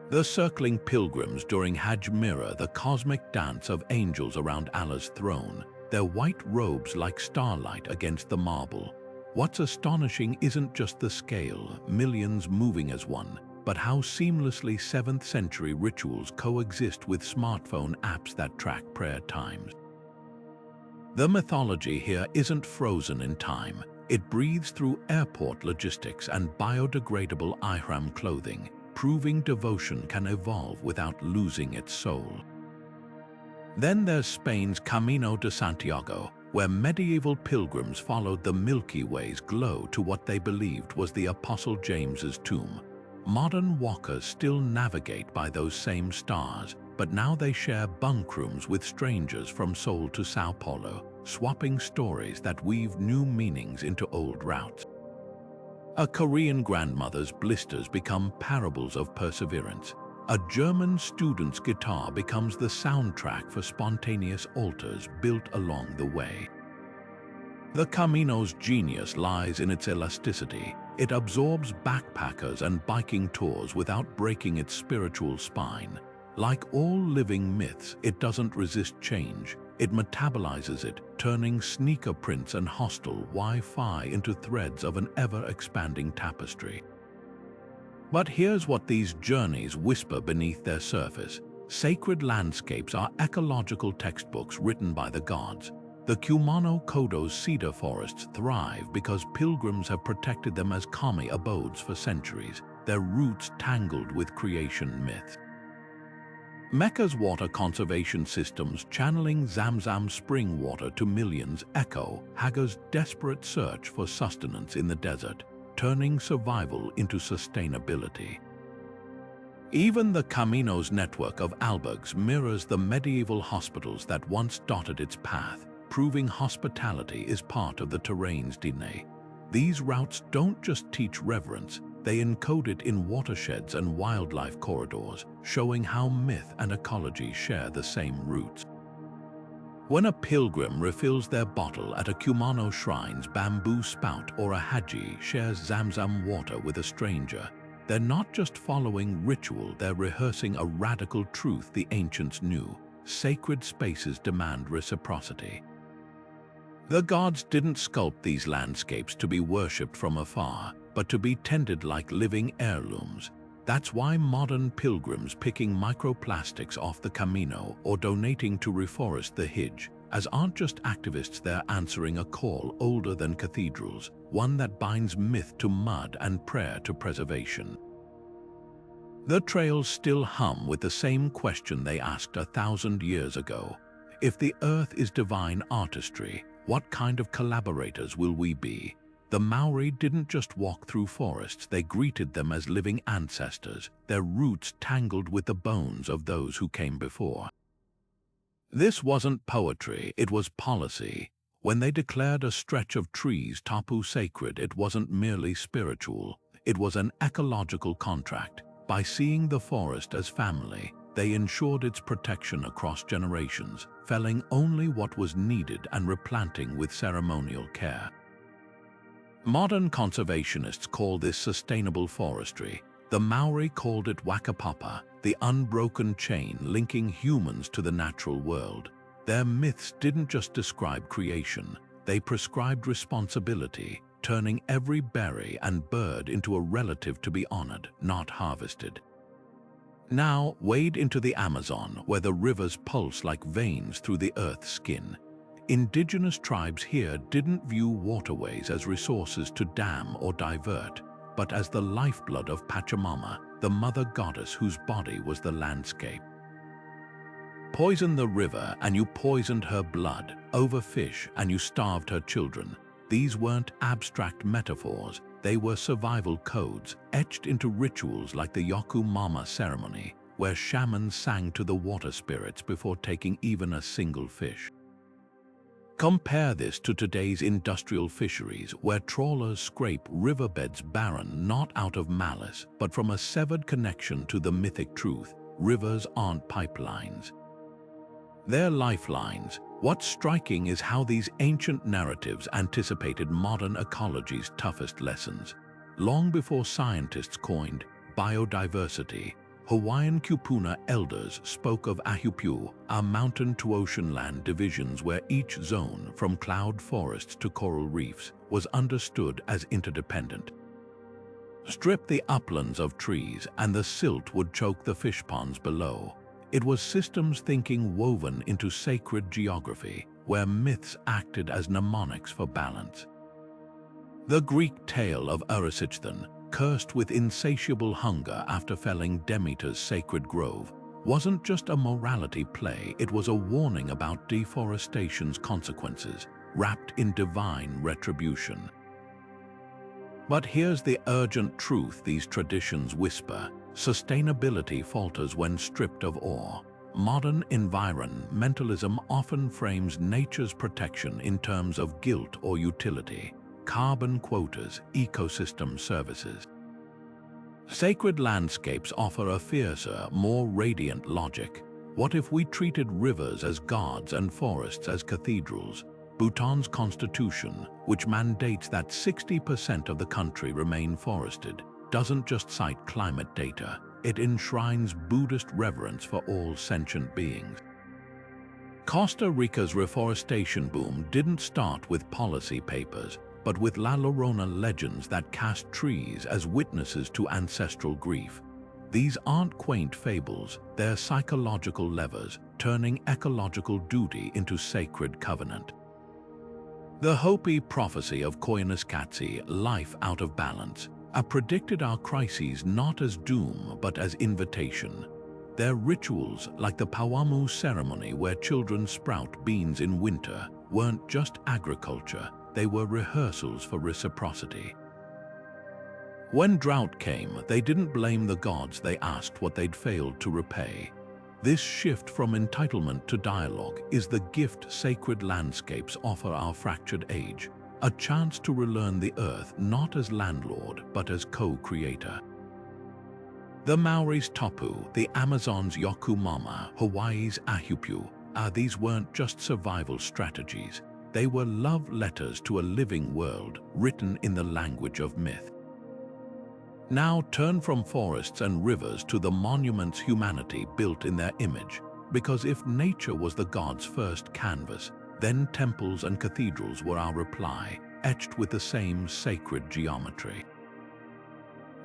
The circling pilgrims during Hajj mirror the cosmic dance of angels around Allah's throne, their white robes like starlight against the marble. What's astonishing isn't just the scale, millions moving as one, but how seamlessly 7th century rituals coexist with smartphone apps that track prayer times. The mythology here isn't frozen in time. It breathes through airport logistics and biodegradable ihram clothing, proving devotion can evolve without losing its soul. Then there's Spain's Camino de Santiago, where medieval pilgrims followed the Milky Way's glow to what they believed was the Apostle James's tomb. Modern walkers still navigate by those same stars, but now they share bunk rooms with strangers from Seoul to Sao Paulo, swapping stories that weave new meanings into old routes. A Korean grandmother's blisters become parables of perseverance. A German student's guitar becomes the soundtrack for spontaneous altars built along the way. The Camino's genius lies in its elasticity. It absorbs backpackers and biking tours without breaking its spiritual spine. Like all living myths, it doesn't resist change. It metabolizes it, turning sneaker prints and hostile Wi-Fi into threads of an ever-expanding tapestry. But here's what these journeys whisper beneath their surface. Sacred landscapes are ecological textbooks written by the gods. The Kumano-Kodo's cedar forests thrive because pilgrims have protected them as kami abodes for centuries, their roots tangled with creation myths. Mecca's water conservation systems channeling Zamzam spring water to millions echo Hagar's desperate search for sustenance in the desert, turning survival into sustainability. Even the Camino's network of albergues mirrors the medieval hospitals that once dotted its path, proving hospitality is part of the terrain's DNA. These routes don't just teach reverence, they encode it in watersheds and wildlife corridors, showing how myth and ecology share the same roots. When a pilgrim refills their bottle at a Kumano shrine's bamboo spout, or a Haji shares Zamzam water with a stranger, they're not just following ritual, they're rehearsing a radical truth the ancients knew. Sacred spaces demand reciprocity. The gods didn't sculpt these landscapes to be worshipped from afar, but to be tended like living heirlooms. That's why modern pilgrims picking microplastics off the Camino or donating to reforest the Hijj, as aren't just activists, they're answering a call older than cathedrals, one that binds myth to mud and prayer to preservation. The trails still hum with the same question they asked 1,000 years ago. If the earth is divine artistry, what kind of collaborators will we be? The Maori didn't just walk through forests, they greeted them as living ancestors, their roots tangled with the bones of those who came before. This wasn't poetry, it was policy. When they declared a stretch of trees tapu sacred, it wasn't merely spiritual, it was an ecological contract. By seeing the forest as family, they ensured its protection across generations, felling only what was needed and replanting with ceremonial care. Modern conservationists call this sustainable forestry. The Maori called it Wakapapa, the unbroken chain linking humans to the natural world. Their myths didn't just describe creation, they prescribed responsibility, turning every berry and bird into a relative to be honored, not harvested. Now, wade into the Amazon, where the rivers pulse like veins through the earth's skin. Indigenous tribes here didn't view waterways as resources to dam or divert, but as the lifeblood of Pachamama, the mother goddess whose body was the landscape. Poison the river and you poisoned her blood, overfish and you starved her children. These weren't abstract metaphors, they were survival codes, etched into rituals like the Yoku Mama ceremony, where shamans sang to the water spirits before taking even a single fish. Compare this to today's industrial fisheries, where trawlers scrape riverbeds barren not out of malice, but from a severed connection to the mythic truth: rivers aren't pipelines. They're lifelines. What's striking is how these ancient narratives anticipated modern ecology's toughest lessons. Long before scientists coined biodiversity, Hawaiian kupuna elders spoke of ahupu, our mountain-to-ocean land divisions where each zone, from cloud forests to coral reefs, was understood as interdependent. Strip the uplands of trees and the silt would choke the fish ponds below. It was systems thinking woven into sacred geography, where myths acted as mnemonics for balance. The Greek tale of Artisanship, cursed with insatiable hunger after felling Demeter's sacred grove, wasn't just a morality play, it was a warning about deforestation's consequences, wrapped in divine retribution. But here's the urgent truth these traditions whisper: sustainability falters when stripped of awe. Modern environmentalism often frames nature's protection in terms of guilt or utility: carbon quotas, ecosystem services. Sacred landscapes offer a fiercer, more radiant logic. What if we treated rivers as gods and forests as cathedrals? Bhutan's constitution, which mandates that 60% of the country remain forested, doesn't just cite climate data, it enshrines Buddhist reverence for all sentient beings. Costa Rica's reforestation boom didn't start with policy papers, but with La Llorona legends that cast trees as witnesses to ancestral grief. These aren't quaint fables, they're psychological levers, turning ecological duty into sacred covenant. The Hopi prophecy of Koyaanisqatsi, life out of balance, predicted our crises not as doom but as invitation. Their rituals, like the Pawamu ceremony where children sprout beans in winter, weren't just agriculture, they were rehearsals for reciprocity. When drought came, they didn't blame the gods, they asked what they'd failed to repay. This shift from entitlement to dialogue is the gift sacred landscapes offer our fractured age, a chance to relearn the earth not as landlord but as co-creator. The Maori's tapu, the Amazon's yoku mama, Hawaii's ahupu, these weren't just survival strategies, they were love letters to a living world written in the language of myth. Now turn from forests and rivers to the monuments humanity built in their image, because if nature was the gods' first canvas, then temples and cathedrals were our reply, etched with the same sacred geometry.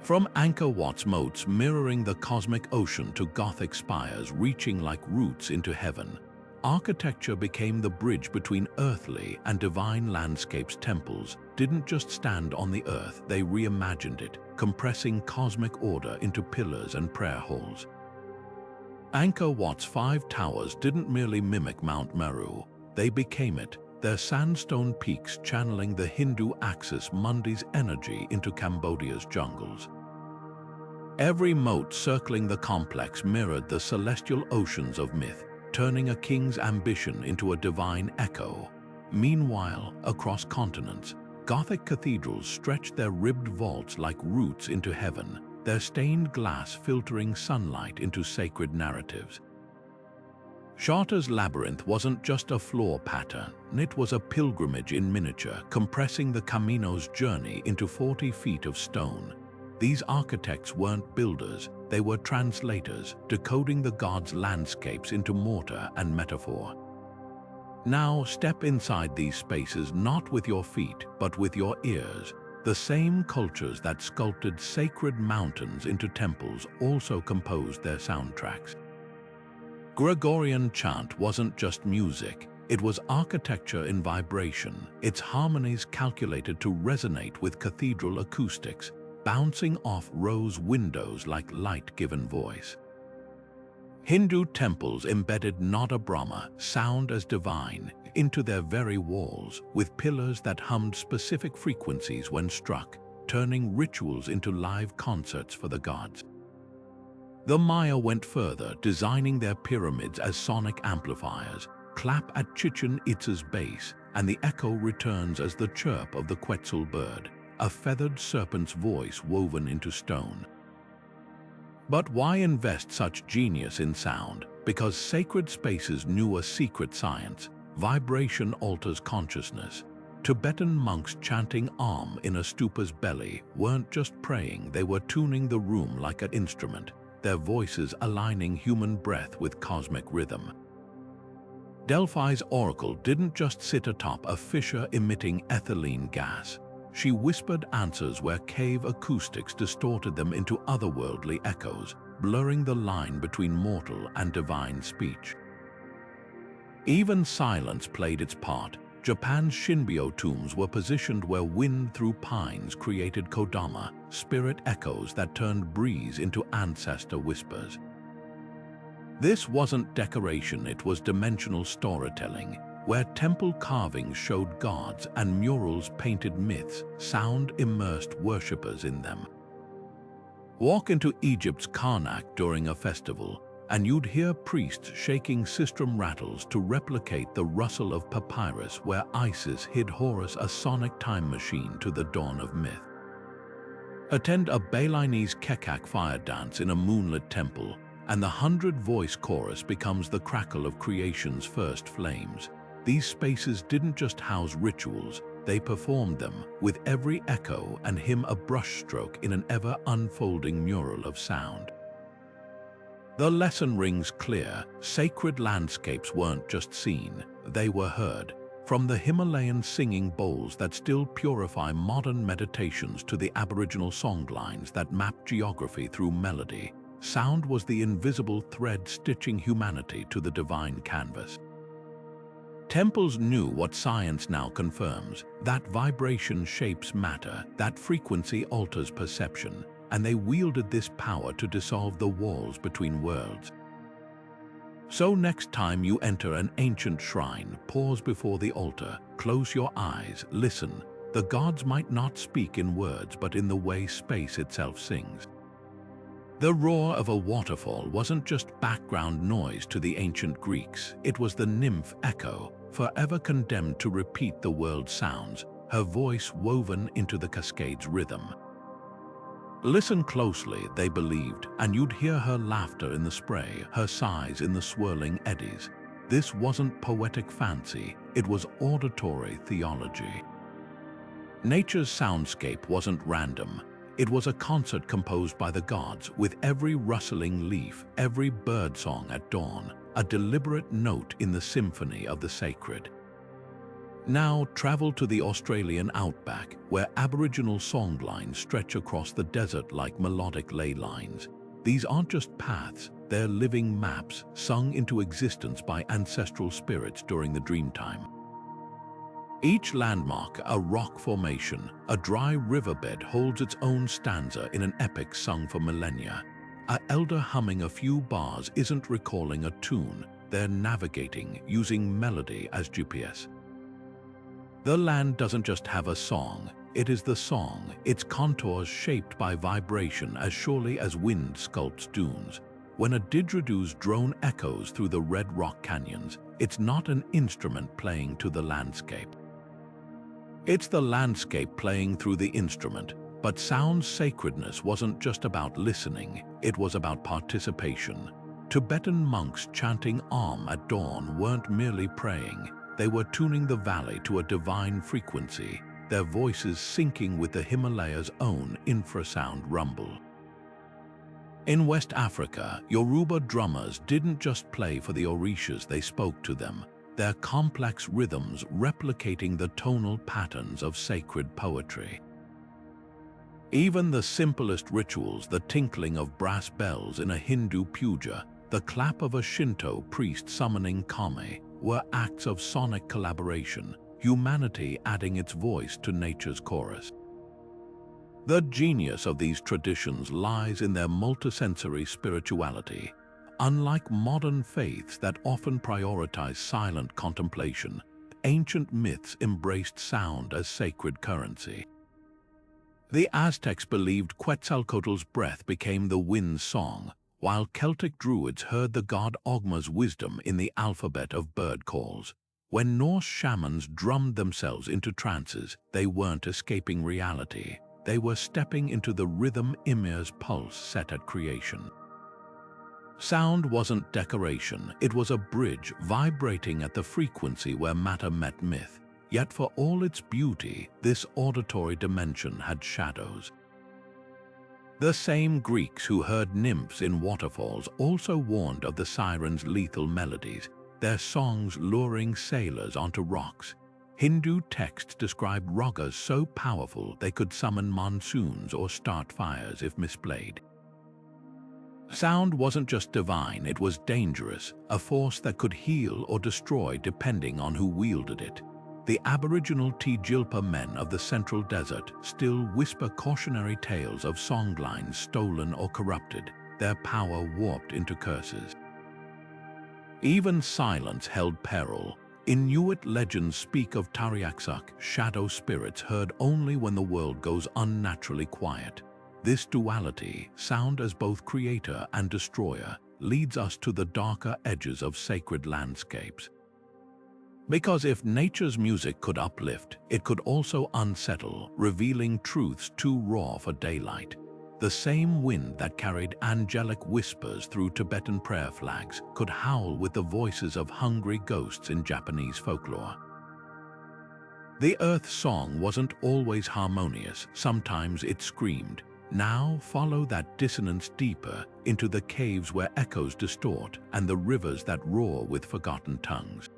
From Angkor Wat's moats mirroring the cosmic ocean to Gothic spires reaching like roots into heaven, architecture became the bridge between earthly and divine landscapes. Temples didn't just stand on the earth, they reimagined it, compressing cosmic order into pillars and prayer halls. Angkor Wat's 5 towers didn't merely mimic Mount Meru, they became it. their sandstone peaks channeling the Hindu axis Mundi's energy into Cambodia's jungles. Every moat circling the complex mirrored the celestial oceans of myth, turning a king's ambition into a divine echo. Meanwhile, across continents, Gothic cathedrals stretched their ribbed vaults like roots into heaven, their stained glass filtering sunlight into sacred narratives. Chartres' labyrinth wasn't just a floor pattern, it was a pilgrimage in miniature, compressing the Camino's journey into 40 feet of stone. These architects weren't builders, they were translators, decoding the gods' landscapes into mortar and metaphor. Now step inside these spaces not with your feet, but with your ears. The same cultures that sculpted sacred mountains into temples also composed their soundtracks. Gregorian chant wasn't just music, it was architecture in vibration, its harmonies calculated to resonate with cathedral acoustics, bouncing off rose windows like light-given voice. Hindu temples embedded Nada Brahma, sound as divine, into their very walls, with pillars that hummed specific frequencies when struck, turning rituals into live concerts for the gods. The Maya went further, designing their pyramids as sonic amplifiers. Clap at Chichen Itza's base, and the echo returns as the chirp of the Quetzal bird, a feathered serpent's voice woven into stone. But why invest such genius in sound? Because sacred spaces knew a secret science. Vibration alters consciousness. Tibetan monks chanting Om in a stupa's belly weren't just praying, they were tuning the room like an instrument, their voices aligning human breath with cosmic rhythm. Delphi's oracle didn't just sit atop a fissure emitting ethylene gas. She whispered answers where cave acoustics distorted them into otherworldly echoes, blurring the line between mortal and divine speech. Even silence played its part. Japan's Shinbyo tombs were positioned where wind through pines created kodama, spirit echoes that turned breeze into ancestor whispers. This wasn't decoration, it was dimensional storytelling, where temple carvings showed gods and murals painted myths, sound immersed worshippers in them. Walk into Egypt's Karnak during a festival, and you'd hear priests shaking sistrum rattles to replicate the rustle of papyrus where Isis hid Horus, a sonic time machine to the dawn of myth. Attend a Balinese Kekak fire dance in a moonlit temple, and the 100-voice chorus becomes the crackle of creation's first flames. These spaces didn't just house rituals, they performed them, with every echo and hymn a brushstroke in an ever-unfolding mural of sound. The lesson rings clear: sacred landscapes weren't just seen, they were heard. From the Himalayan singing bowls that still purify modern meditations to the Aboriginal songlines that map geography through melody, sound was the invisible thread stitching humanity to the divine canvas. Temples knew what science now confirms, that vibration shapes matter, that frequency alters perception, and they wielded this power to dissolve the walls between worlds. So next time you enter an ancient shrine, pause before the altar, close your eyes, listen. The gods might not speak in words, but in the way space itself sings. The roar of a waterfall wasn't just background noise to the ancient Greeks, it was the nymph Echo, forever condemned to repeat the world's sounds, her voice woven into the cascade's rhythm. Listen closely, they believed, and you'd hear her laughter in the spray, her sighs in the swirling eddies. This wasn't poetic fancy, it was auditory theology. Nature's soundscape wasn't random. It was a concert composed by the gods, with every rustling leaf, every birdsong at dawn, a deliberate note in the symphony of the sacred. Now travel to the Australian outback, where Aboriginal songlines stretch across the desert like melodic ley lines. These aren't just paths, they're living maps, sung into existence by ancestral spirits during the dreamtime. Each landmark, a rock formation, a dry riverbed, holds its own stanza in an epic sung for millennia. An elder humming a few bars isn't recalling a tune, they're navigating, using melody as GPS. The land doesn't just have a song, it is the song, its contours shaped by vibration as surely as wind sculpts dunes. When a didgeridoo's drone echoes through the red rock canyons, it's not an instrument playing to the landscape. It's the landscape playing through the instrument. But sound's sacredness wasn't just about listening, it was about participation. Tibetan monks chanting Om at dawn weren't merely praying, they were tuning the valley to a divine frequency, their voices syncing with the Himalayas' own infrasound rumble. In West Africa, Yoruba drummers didn't just play for the Orishas, they spoke to them, their complex rhythms replicating the tonal patterns of sacred poetry. Even the simplest rituals, the tinkling of brass bells in a Hindu puja, the clap of a Shinto priest summoning kame, were acts of sonic collaboration, humanity adding its voice to nature's chorus. The genius of these traditions lies in their multisensory spirituality. Unlike modern faiths that often prioritize silent contemplation, ancient myths embraced sound as sacred currency. The Aztecs believed Quetzalcoatl's breath became the wind's song, while Celtic Druids heard the god Ogma's wisdom in the alphabet of bird calls. When Norse shamans drummed themselves into trances, they weren't escaping reality. They were stepping into the rhythm Ymir's pulse set at creation. Sound wasn't decoration, it was a bridge vibrating at the frequency where matter met myth. Yet for all its beauty, this auditory dimension had shadows. The same Greeks who heard nymphs in waterfalls also warned of the sirens' lethal melodies, their songs luring sailors onto rocks. Hindu texts described ragas so powerful they could summon monsoons or start fires if misplayed. Sound wasn't just divine, it was dangerous, a force that could heal or destroy depending on who wielded it. The Aboriginal Tjilpa men of the Central Desert still whisper cautionary tales of songlines stolen or corrupted, their power warped into curses. Even silence held peril. Inuit legends speak of Tariaxuk, shadow spirits heard only when the world goes unnaturally quiet. This duality, sound as both creator and destroyer, leads us to the darker edges of sacred landscapes. Because if nature's music could uplift, it could also unsettle, revealing truths too raw for daylight. The same wind that carried angelic whispers through Tibetan prayer flags could howl with the voices of hungry ghosts in Japanese folklore. The earth song wasn't always harmonious, sometimes it screamed. Now follow that dissonance deeper into the caves where echoes distort and the rivers that roar with forgotten tongues.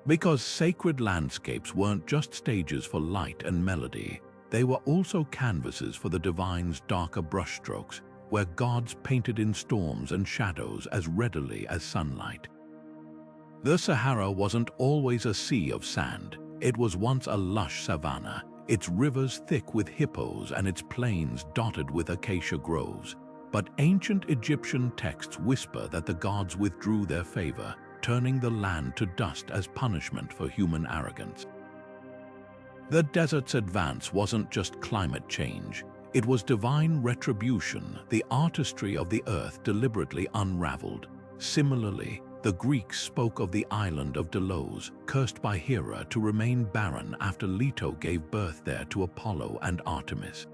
Because sacred landscapes weren't just stages for light and melody, they were also canvases for the divine's darker brushstrokes, where gods painted in storms and shadows as readily as sunlight. The Sahara wasn't always a sea of sand. It was once a lush savanna, its rivers thick with hippos and its plains dotted with acacia groves. But ancient Egyptian texts whisper that the gods withdrew their favor, turning the land to dust as punishment for human arrogance. The desert's advance wasn't just climate change, it was divine retribution, the artistry of the earth deliberately unraveled. Similarly, the Greeks spoke of the island of Delos, cursed by Hera to remain barren after Leto gave birth there to Apollo and Artemis.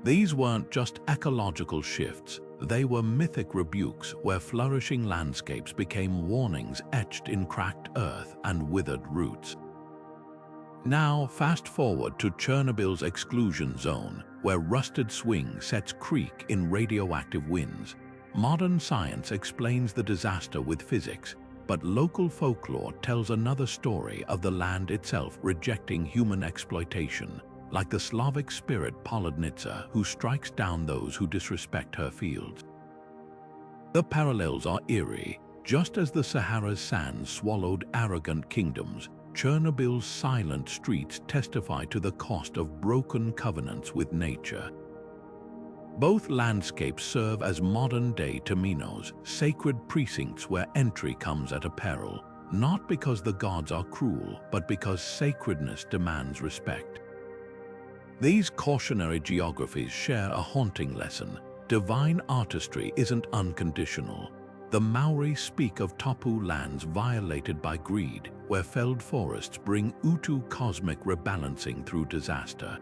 These weren't just ecological shifts, they were mythic rebukes where flourishing landscapes became warnings etched in cracked earth and withered roots. Now fast forward to Chernobyl's exclusion zone, where rusted swing sets creak in radioactive winds. Modern science explains the disaster with physics, but local folklore tells another story of the land itself rejecting human exploitation, like the Slavic spirit Polodnitsa who strikes down those who disrespect her fields. The parallels are eerie. Just as the Sahara's sands swallowed arrogant kingdoms, Chernobyl's silent streets testify to the cost of broken covenants with nature. Both landscapes serve as modern-day Temenos, sacred precincts where entry comes at a peril. not because the gods are cruel, but because sacredness demands respect. These cautionary geographies share a haunting lesson. Divine artistry isn't unconditional. The Maori speak of tapu lands violated by greed, where felled forests bring utu cosmic rebalancing through disaster.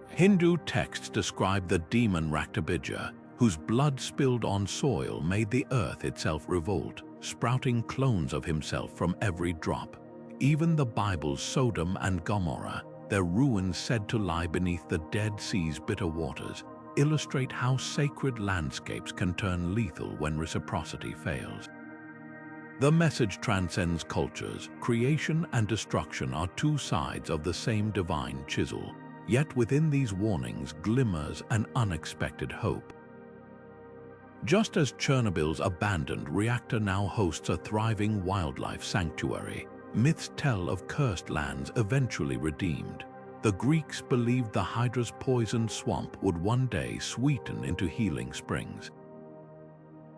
Hindu texts describe the demon Raktabija, whose blood spilled on soil made the earth itself revolt, sprouting clones of himself from every drop. Even the Bible's Sodom and Gomorrah, their ruins said to lie beneath the Dead Sea's bitter waters, illustrate how sacred landscapes can turn lethal when reciprocity fails. The message transcends cultures. Creation and destruction are two sides of the same divine chisel, yet within these warnings glimmers an unexpected hope. Just as Chernobyl's abandoned reactor now hosts a thriving wildlife sanctuary, myths tell of cursed lands eventually redeemed. The Greeks believed the Hydra's poisoned swamp would one day sweeten into healing springs.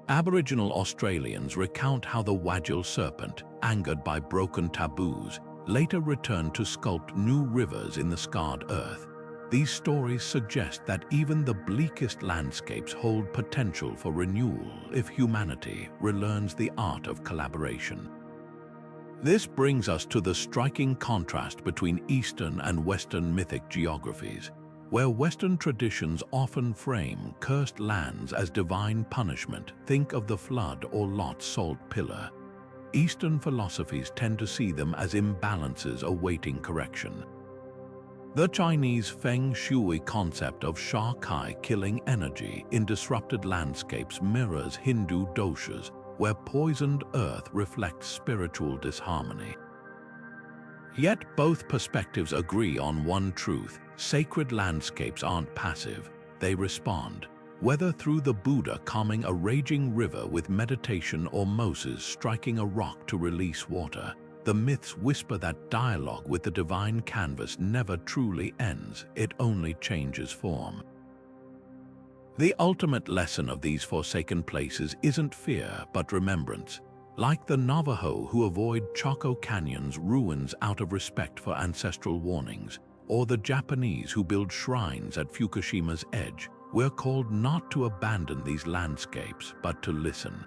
Aboriginal Australians recount how the Wadjil serpent, angered by broken taboos, later returned to sculpt new rivers in the scarred earth. These stories suggest that even the bleakest landscapes hold potential for renewal if humanity relearns the art of collaboration. This brings us to the striking contrast between Eastern and Western mythic geographies, where Western traditions often frame cursed lands as divine punishment. Think of the flood or Lot's salt pillar. Eastern philosophies tend to see them as imbalances awaiting correction. The Chinese Feng Shui concept of Sha Kai killing energy in disrupted landscapes mirrors Hindu doshas, where poisoned earth reflects spiritual disharmony. Yet both perspectives agree on one truth: sacred landscapes aren't passive, they respond. Whether through the Buddha calming a raging river with meditation or Moses striking a rock to release water, the myths whisper that dialogue with the divine canvas never truly ends, it only changes form. The ultimate lesson of these forsaken places isn't fear, but remembrance. Like the Navajo who avoid Chaco Canyon's ruins out of respect for ancestral warnings, or the Japanese who build shrines at Fukushima's edge, we're called not to abandon these landscapes, but to listen.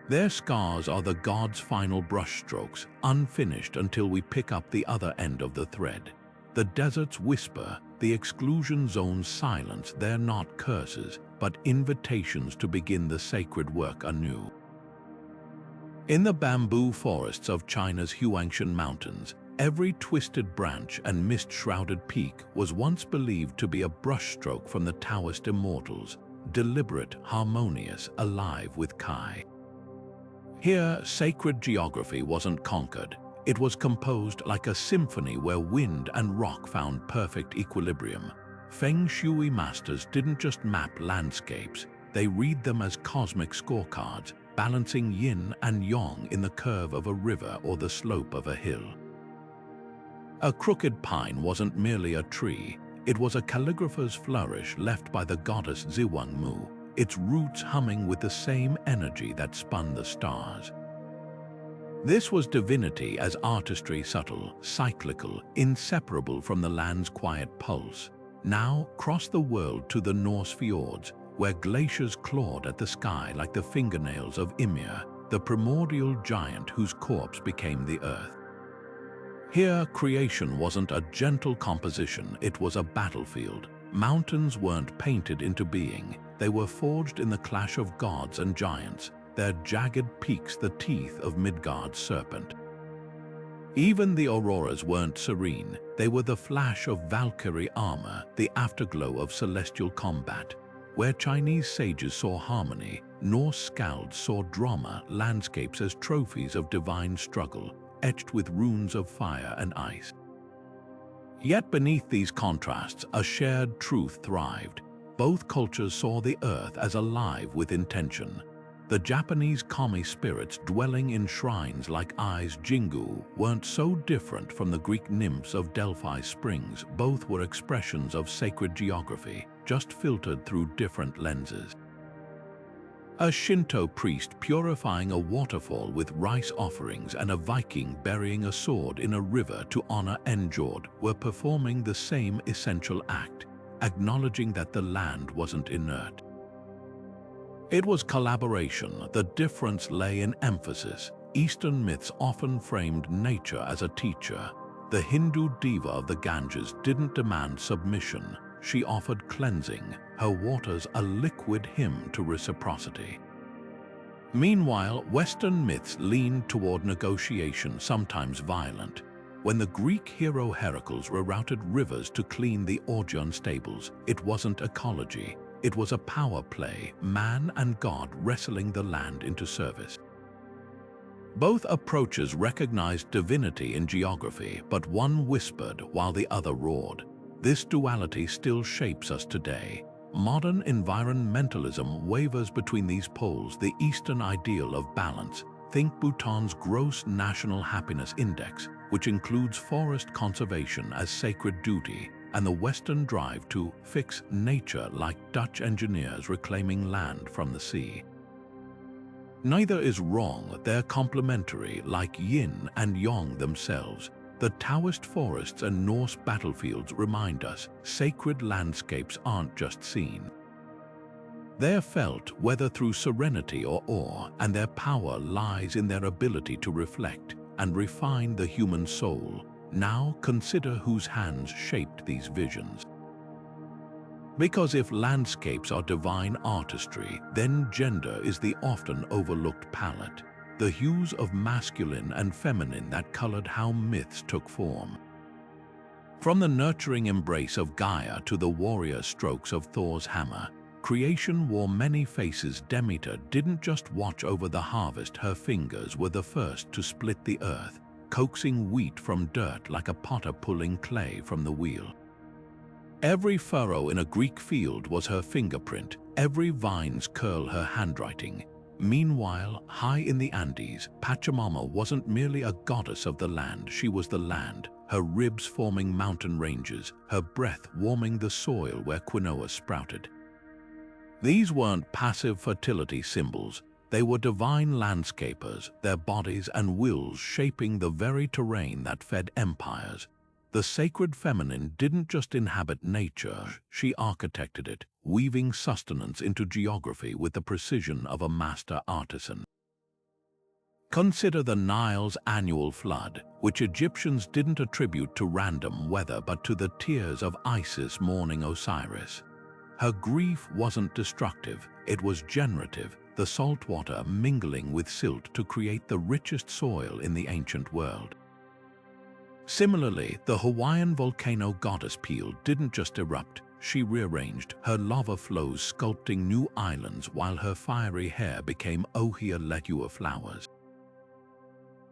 Their scars are the gods' final brushstrokes, unfinished until we pick up the other end of the thread. The desert's whisper, the exclusion zone's silence, they're not curses, but invitations to begin the sacred work anew. In the bamboo forests of China's Huangshan Mountains, every twisted branch and mist-shrouded peak was once believed to be a brushstroke from the Taoist immortals, deliberate, harmonious, alive with Kai. Here, sacred geography wasn't conquered. It was composed like a symphony where wind and rock found perfect equilibrium. Feng Shui masters didn't just map landscapes, they read them as cosmic scorecards, balancing yin and yang in the curve of a river or the slope of a hill. A crooked pine wasn't merely a tree, it was a calligrapher's flourish left by the goddess Ziwangmu, its roots humming with the same energy that spun the stars. This was divinity as artistry, subtle, cyclical, inseparable from the land's quiet pulse. Now cross the world to the Norse fjords, where glaciers clawed at the sky like the fingernails of Ymir, the primordial giant whose corpse became the earth. Here, creation wasn't a gentle composition, it was a battlefield. Mountains weren't painted into being, they were forged in the clash of gods and giants, their jagged peaks the teeth of Midgard's serpent. Even the auroras weren't serene, they were the flash of Valkyrie armor, the afterglow of celestial combat. Where Chinese sages saw harmony, Norse skalds saw drama, landscapes as trophies of divine struggle, etched with runes of fire and ice. Yet beneath these contrasts, a shared truth thrived. Both cultures saw the earth as alive with intention. The Japanese kami spirits dwelling in shrines like Ai's Jingu weren't so different from the Greek nymphs of Delphi Springs. Both were expressions of sacred geography, just filtered through different lenses. A Shinto priest purifying a waterfall with rice offerings and a Viking burying a sword in a river to honor Njord were performing the same essential act, acknowledging that the land wasn't inert. It was collaboration. The difference lay in emphasis. Eastern myths often framed nature as a teacher. The Hindu diva of the Ganges didn't demand submission. She offered cleansing, her waters a liquid hymn to reciprocity. Meanwhile, Western myths leaned toward negotiation, sometimes violent. When the Greek hero Heracles rerouted rivers to clean the Augean stables, it wasn't ecology. It was a power play, man and God wrestling the land into service. Both approaches recognized divinity in geography, but one whispered while the other roared. This duality still shapes us today. Modern environmentalism wavers between these poles, the Eastern ideal of balance. Think Bhutan's gross national happiness index, which includes forest conservation as sacred duty, and the Western drive to fix nature like Dutch engineers reclaiming land from the sea. Neither is wrong, they're complementary, like yin and yang themselves. The Taoist forests and Norse battlefields remind us sacred landscapes aren't just seen. They're felt, whether through serenity or awe, and their power lies in their ability to reflect and refine the human soul. Now consider whose hands shaped these visions. Because if landscapes are divine artistry, then gender is the often overlooked palette, the hues of masculine and feminine that colored how myths took form. From the nurturing embrace of Gaia to the warrior strokes of Thor's hammer, creation wore many faces. Demeter didn't just watch over the harvest, her fingers were the first to split the earth, coaxing wheat from dirt like a potter pulling clay from the wheel. Every furrow in a Greek field was her fingerprint, every vine's curl her handwriting. Meanwhile, high in the Andes, Pachamama wasn't merely a goddess of the land, she was the land, her ribs forming mountain ranges, her breath warming the soil where quinoa sprouted. These weren't passive fertility symbols, they were divine landscapers, their bodies and wills shaping the very terrain that fed empires. The sacred feminine didn't just inhabit nature, she architected it, weaving sustenance into geography with the precision of a master artisan. Consider the Nile's annual flood, which Egyptians didn't attribute to random weather but to the tears of Isis mourning Osiris. Her grief wasn't destructive, it was generative, the salt water mingling with silt to create the richest soil in the ancient world. Similarly, the Hawaiian volcano goddess Pele didn't just erupt, she rearranged, her lava flows sculpting new islands while her fiery hair became ohia letua flowers.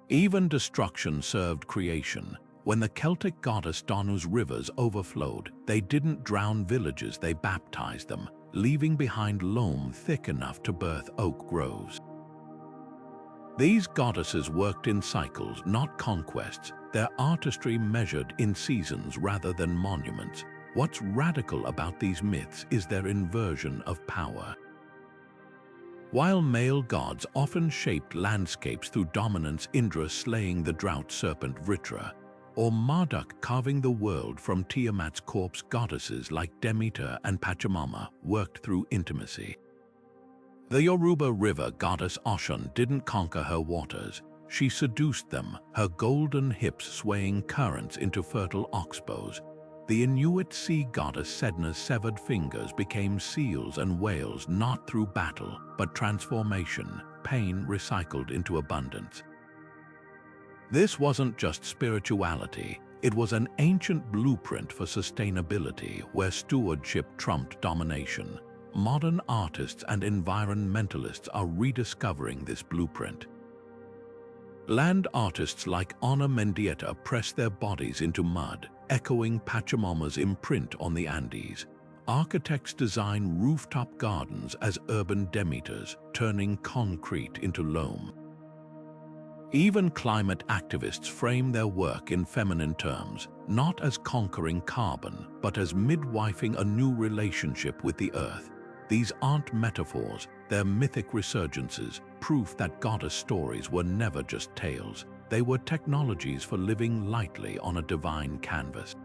Even destruction served creation. When the Celtic goddess Danu's rivers overflowed, they didn't drown villages, they baptized them, leaving behind loam thick enough to birth oak groves. These goddesses worked in cycles, not conquests, their artistry measured in seasons rather than monuments. What's radical about these myths is their inversion of power. While male gods often shaped landscapes through dominance, Indra slaying the drought serpent Vritra, or Marduk carving the world from Tiamat's corpse, goddesses like Demeter and Pachamama worked through intimacy. The Yoruba river goddess Oshun didn't conquer her waters, she seduced them, her golden hips swaying currents into fertile oxbows. The Inuit sea goddess Sedna's severed fingers became seals and whales not through battle, but transformation, pain recycled into abundance. This wasn't just spirituality, it was an ancient blueprint for sustainability where stewardship trumped domination. Modern artists and environmentalists are rediscovering this blueprint. Land artists like Ana Mendieta press their bodies into mud, echoing Pachamama's imprint on the Andes. Architects design rooftop gardens as urban Demeters, turning concrete into loam. Even climate activists frame their work in feminine terms, not as conquering carbon, but as midwifing a new relationship with the earth. These aren't metaphors, they're mythic resurgences, proof that goddess stories were never just tales. They were technologies for living lightly on a divine canvas.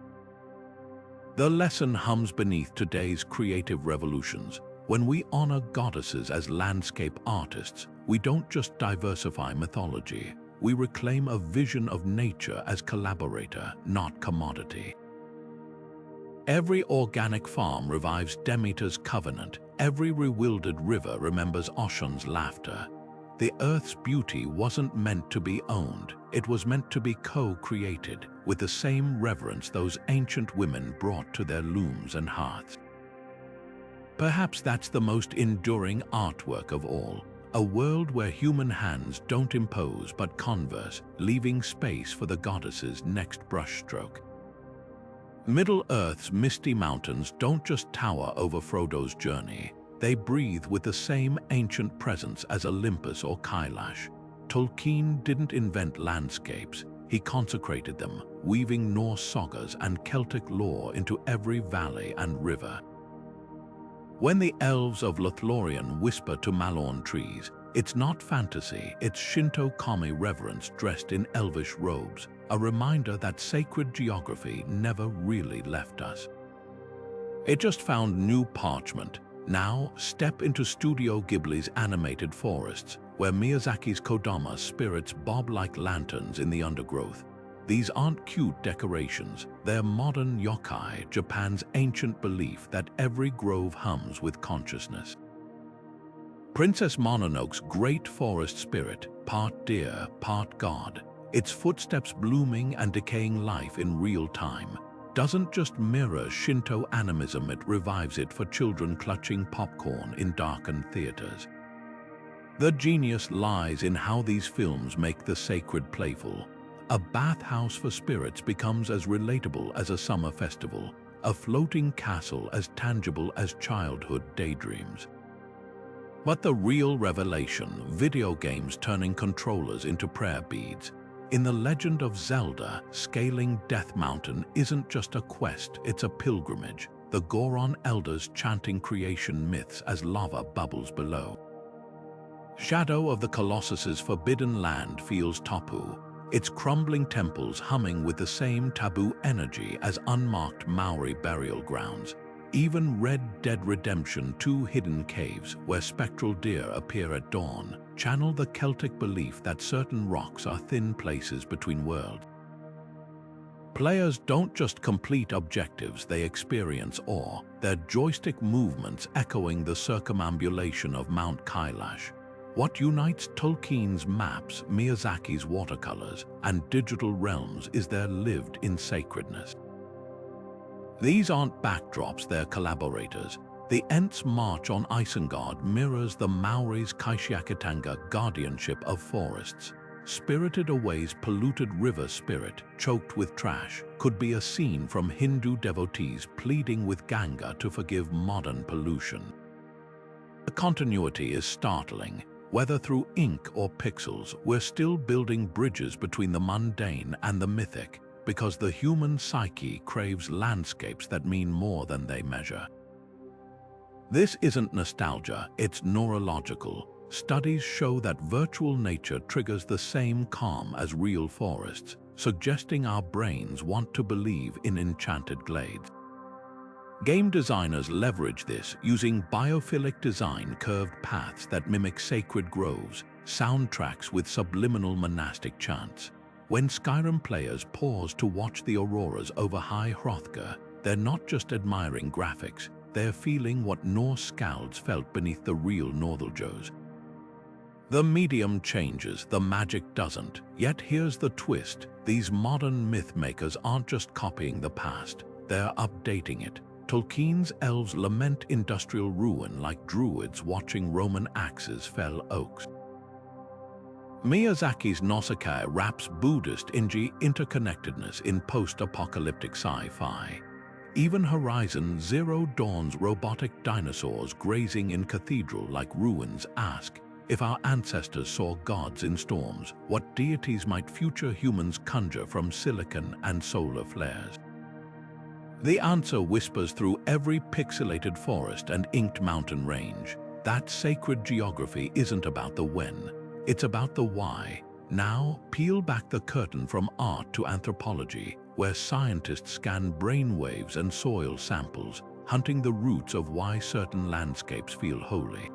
The lesson hums beneath today's creative revolutions. When we honor goddesses as landscape artists, we don't just diversify mythology. We reclaim a vision of nature as collaborator, not commodity. Every organic farm revives Demeter's covenant. Every bewildered river remembers Oshun's laughter. The earth's beauty wasn't meant to be owned. It was meant to be co-created with the same reverence those ancient women brought to their looms and hearths. Perhaps that's the most enduring artwork of all. A world where human hands don't impose but converse, leaving space for the goddess's next brushstroke. Middle-earth's misty mountains don't just tower over Frodo's journey. They breathe with the same ancient presence as Olympus or Kailash. Tolkien didn't invent landscapes. He consecrated them, weaving Norse sagas and Celtic lore into every valley and river. When the elves of Lothlorien whisper to Malorn trees, it's not fantasy, it's Shinto kami reverence dressed in elvish robes, a reminder that sacred geography never really left us. It just found new parchment. Now, step into Studio Ghibli's animated forests, where Miyazaki's Kodama spirits bob like lanterns in the undergrowth. These aren't cute decorations, they're modern yokai, Japan's ancient belief that every grove hums with consciousness. Princess Mononoke's great forest spirit, part deer, part god, its footsteps blooming and decaying life in real time, doesn't just mirror Shinto animism, it revives it for children clutching popcorn in darkened theaters. The genius lies in how these films make the sacred playful. A bathhouse for spirits becomes as relatable as a summer festival, a floating castle as tangible as childhood daydreams. But the real revelation, video games turning controllers into prayer beads. In The Legend of Zelda, scaling Death Mountain isn't just a quest, it's a pilgrimage. The Goron elders chanting creation myths as lava bubbles below. Shadow of the Colossus's forbidden land feels tapu, its crumbling temples humming with the same taboo energy as unmarked Maori burial grounds. Even Red Dead Redemption 2 hidden caves, where spectral deer appear at dawn, channel the Celtic belief that certain rocks are thin places between worlds. Players don't just complete objectives, they experience awe, their joystick movements echoing the circumambulation of Mount Kailash. What unites Tolkien's maps, Miyazaki's watercolors, and digital realms is their lived-in sacredness. These aren't backdrops, they're collaborators. The Ents' march on Isengard mirrors the Maoris' Kaishiakitanga guardianship of forests. Spirited Away's polluted river spirit, choked with trash, could be a scene from Hindu devotees pleading with Ganga to forgive modern pollution. The continuity is startling. Whether through ink or pixels, we're still building bridges between the mundane and the mythic, because the human psyche craves landscapes that mean more than they measure. This isn't nostalgia, it's neurological. Studies show that virtual nature triggers the same calm as real forests, suggesting our brains want to believe in enchanted glades. Game designers leverage this using biophilic design, curved paths that mimic sacred groves, soundtracks with subliminal monastic chants. When Skyrim players pause to watch the auroras over High Hrothgar, they're not just admiring graphics, they're feeling what Norse skalds felt beneath the real Northeljoes. The medium changes, the magic doesn't. Yet here's the twist, these modern myth makers aren't just copying the past, they're updating it. Tolkien's elves lament industrial ruin like Druids watching Roman axes fell oaks. Miyazaki's Nausicaa wraps Buddhist interconnectedness in post-apocalyptic sci-fi. Even Horizon Zero Dawn's robotic dinosaurs grazing in cathedral-like ruins ask, if our ancestors saw gods in storms, what deities might future humans conjure from silicon and solar flares? The answer whispers through every pixelated forest and inked mountain range. That sacred geography isn't about the when, it's about the why. Now, peel back the curtain from art to anthropology, where scientists scan brainwaves and soil samples, hunting the roots of why certain landscapes feel holy.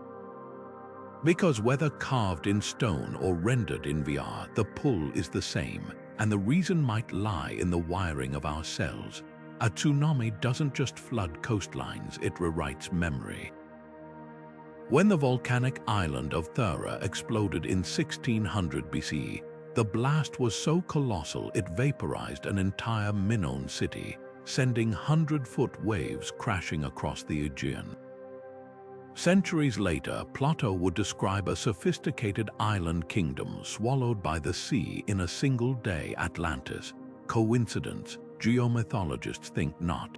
Because whether carved in stone or rendered in VR, the pull is the same, and the reason might lie in the wiring of our cells. A tsunami doesn't just flood coastlines, it rewrites memory. When the volcanic island of Thera exploded in 1600 BCE, the blast was so colossal it vaporized an entire Minoan city, sending 100-foot waves crashing across the Aegean. Centuries later, Plato would describe a sophisticated island kingdom swallowed by the sea in a single day. Atlantis. Coincidence? Geomythologists think not.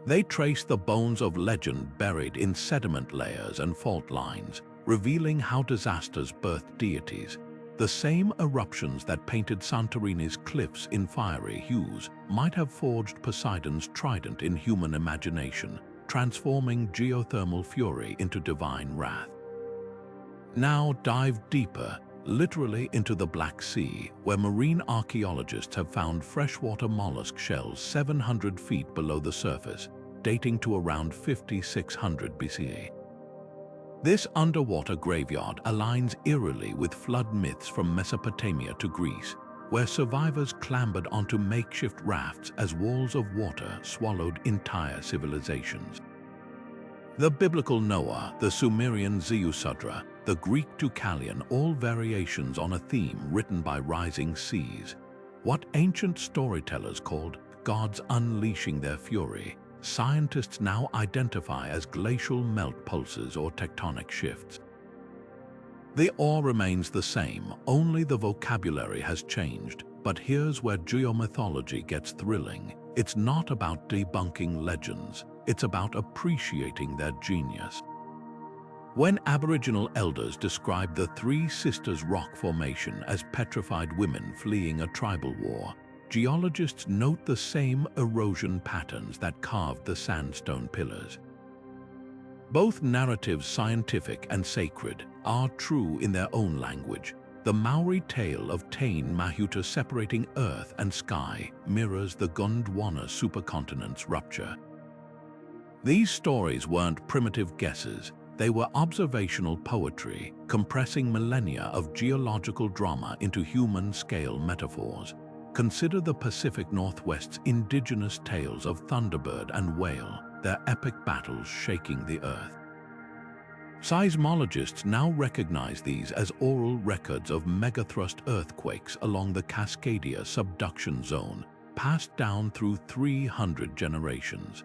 They trace the bones of legend buried in sediment layers and fault lines, revealing how disasters birthed deities. The same eruptions that painted Santorini's cliffs in fiery hues might have forged Poseidon's trident in human imagination, transforming geothermal fury into divine wrath. Now dive deeper, literally into the Black Sea, where marine archaeologists have found freshwater mollusk shells 700 feet below the surface, dating to around 5600 BCE. This underwater graveyard aligns eerily with flood myths from Mesopotamia to Greece, where survivors clambered onto makeshift rafts as walls of water swallowed entire civilizations. The biblical Noah, the Sumerian Ziusudra, the Greek Deucalion, all variations on a theme written by rising seas. What ancient storytellers called gods unleashing their fury, scientists now identify as glacial melt pulses or tectonic shifts. The awe remains the same, only the vocabulary has changed. But here's where geomythology gets thrilling. It's not about debunking legends, it's about appreciating their genius. When Aboriginal elders describe the Three Sisters rock formation as petrified women fleeing a tribal war, geologists note the same erosion patterns that carved the sandstone pillars. Both narratives, scientific and sacred, are true in their own language. The Maori tale of Tain Mahuta separating earth and sky mirrors the Gondwana supercontinent's rupture. These stories weren't primitive guesses, they were observational poetry, compressing millennia of geological drama into human-scale metaphors. Consider the Pacific Northwest's indigenous tales of Thunderbird and Whale, their epic battles shaking the earth. Seismologists now recognize these as oral records of megathrust earthquakes along the Cascadia subduction zone, passed down through 300 generations.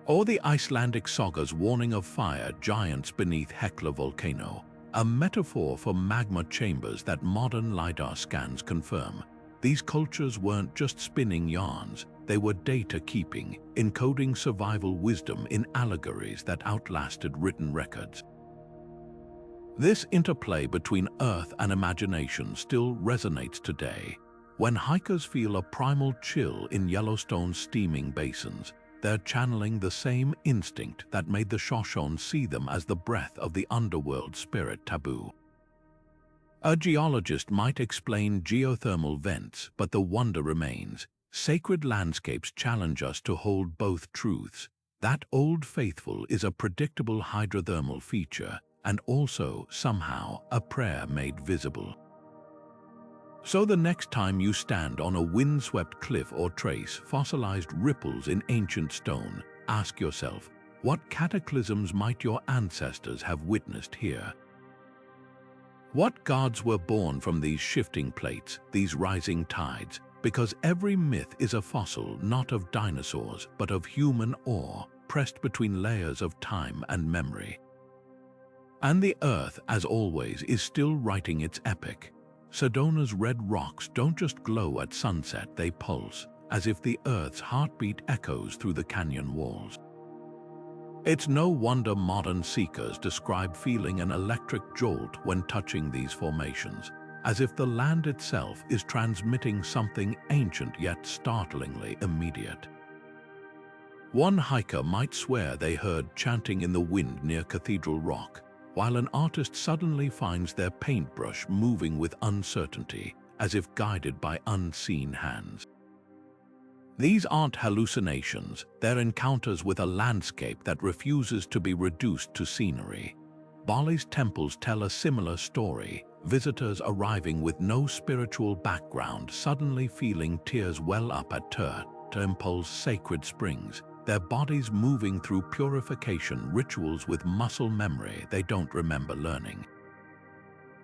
Or the Icelandic saga's warning of fire giants beneath Hekla volcano, a metaphor for magma chambers that modern LiDAR scans confirm. These cultures weren't just spinning yarns, they were data-keeping, encoding survival wisdom in allegories that outlasted written records. This interplay between earth and imagination still resonates today. When hikers feel a primal chill in Yellowstone's steaming basins, they're channeling the same instinct that made the Shoshone see them as the breath of the underworld spirit taboo. A geologist might explain geothermal vents, but the wonder remains. Sacred landscapes challenge us to hold both truths. That Old Faithful is a predictable hydrothermal feature, and also, somehow, a prayer made visible. So the next time you stand on a windswept cliff or trace fossilized ripples in ancient stone, ask yourself, what cataclysms might your ancestors have witnessed here? What gods were born from these shifting plates, these rising tides? Because every myth is a fossil not of dinosaurs, but of human awe, pressed between layers of time and memory. And the Earth, as always, is still writing its epic. Sedona's red rocks don't just glow at sunset, they pulse, as if the Earth's heartbeat echoes through the canyon walls. It's no wonder modern seekers describe feeling an electric jolt when touching these formations, as if the land itself is transmitting something ancient yet startlingly immediate. One hiker might swear they heard chanting in the wind near Cathedral Rock, while an artist suddenly finds their paintbrush moving with uncertainty, as if guided by unseen hands. These aren't hallucinations, they're encounters with a landscape that refuses to be reduced to scenery. Bali's temples tell a similar story, visitors arriving with no spiritual background suddenly feeling tears well up at Temple's sacred springs, their bodies moving through purification rituals with muscle memory they don't remember learning.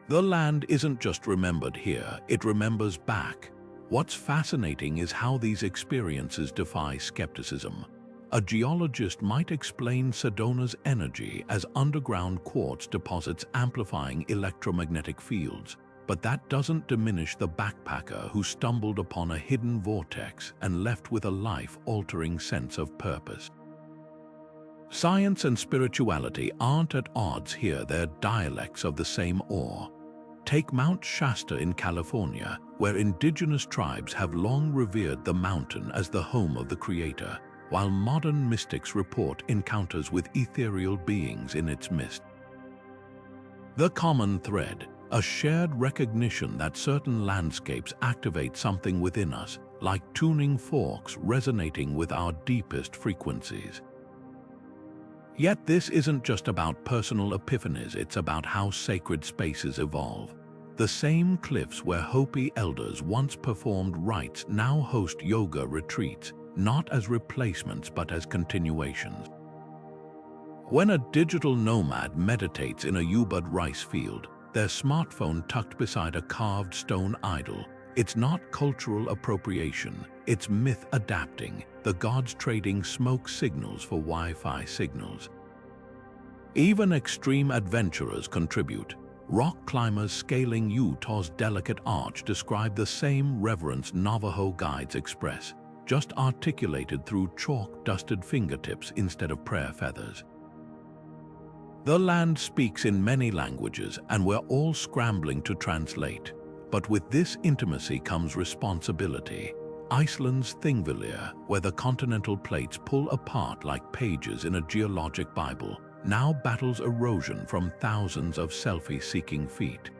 The land isn't just remembered here, it remembers back. What's fascinating is how these experiences defy skepticism. A geologist might explain Sedona's energy as underground quartz deposits amplifying electromagnetic fields, but that doesn't diminish the backpacker who stumbled upon a hidden vortex and left with a life-altering sense of purpose. Science and spirituality aren't at odds here, they're dialects of the same ore. Take Mount Shasta in California, where indigenous tribes have long revered the mountain as the home of the Creator, while modern mystics report encounters with ethereal beings in its midst. The common thread, a shared recognition that certain landscapes activate something within us, like tuning forks resonating with our deepest frequencies. Yet this isn't just about personal epiphanies, it's about how sacred spaces evolve. The same cliffs where Hopi elders once performed rites now host yoga retreats, not as replacements but as continuations. When a digital nomad meditates in a Ubud rice field, their smartphone tucked beside a carved stone idol, it's not cultural appropriation, it's myth adapting, the gods trading smoke signals for Wi-Fi signals. Even extreme adventurers contribute. Rock climbers scaling Utah's delicate arch describe the same reverence Navajo guides express, just articulated through chalk-dusted fingertips instead of prayer feathers. The land speaks in many languages, and we're all scrambling to translate. But with this intimacy comes responsibility. Iceland's Thingvellir, where the continental plates pull apart like pages in a geologic Bible, now battles erosion from thousands of selfie-seeking feet.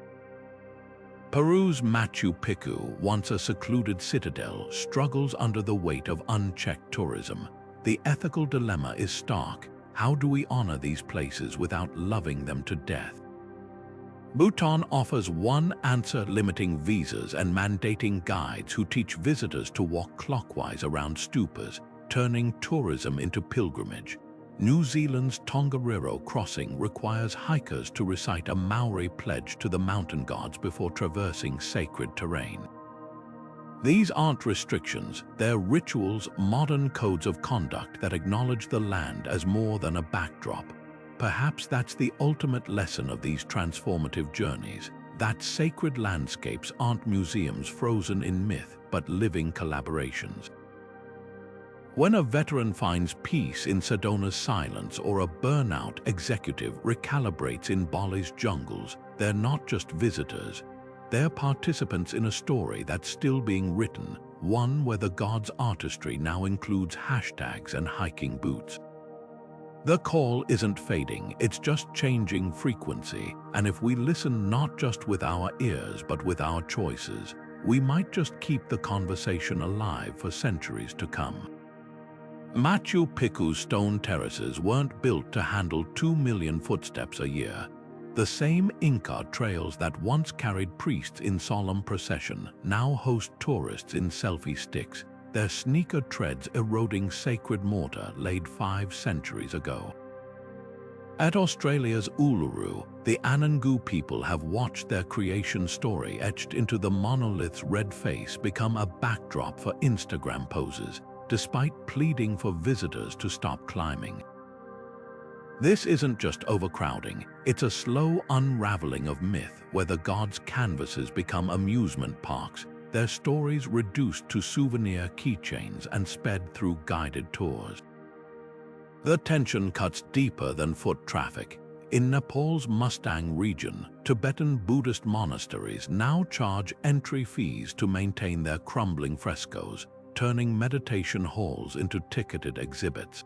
Peru's Machu Picchu, once a secluded citadel, struggles under the weight of unchecked tourism. The ethical dilemma is stark. How do we honor these places without loving them to death? Bhutan offers one answer: limiting visas and mandating guides who teach visitors to walk clockwise around stupas, turning tourism into pilgrimage. New Zealand's Tongariro crossing requires hikers to recite a Maori pledge to the mountain gods before traversing sacred terrain. These aren't restrictions, they're rituals, modern codes of conduct that acknowledge the land as more than a backdrop. Perhaps that's the ultimate lesson of these transformative journeys, that sacred landscapes aren't museums frozen in myth, but living collaborations. When a veteran finds peace in Sedona's silence or a burnout executive recalibrates in Bali's jungles, they're not just visitors. They're participants in a story that's still being written, one where the gods' artistry now includes hashtags and hiking boots. The call isn't fading, it's just changing frequency, and if we listen not just with our ears but with our choices, we might just keep the conversation alive for centuries to come. Machu Picchu's stone terraces weren't built to handle 2 million footsteps a year. The same Inca trails that once carried priests in solemn procession now host tourists in selfie sticks, their sneaker treads eroding sacred mortar laid 5 centuries ago. At Australia's Uluru, the Anangu people have watched their creation story etched into the monolith's red face become a backdrop for Instagram poses, despite pleading for visitors to stop climbing. This isn't just overcrowding, it's a slow unraveling of myth where the gods' canvases become amusement parks, their stories reduced to souvenir keychains and sped through guided tours. The tension cuts deeper than foot traffic. In Nepal's Mustang region, Tibetan Buddhist monasteries now charge entry fees to maintain their crumbling frescoes, turning meditation halls into ticketed exhibits.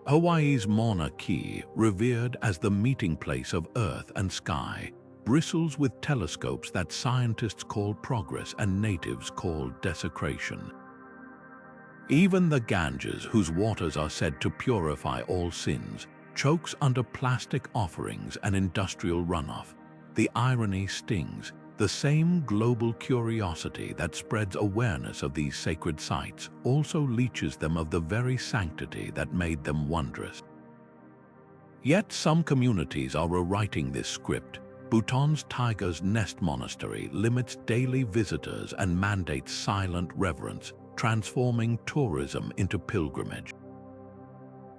Hawaii's Mauna Kea, revered as the meeting place of earth and sky, bristles with telescopes that scientists call progress and natives call desecration. Even the Ganges, whose waters are said to purify all sins, chokes under plastic offerings and industrial runoff. The irony stings. The same global curiosity that spreads awareness of these sacred sites also leaches them of the very sanctity that made them wondrous. Yet some communities are rewriting this script. Bhutan's Tiger's Nest Monastery limits daily visitors and mandates silent reverence, transforming tourism into pilgrimage.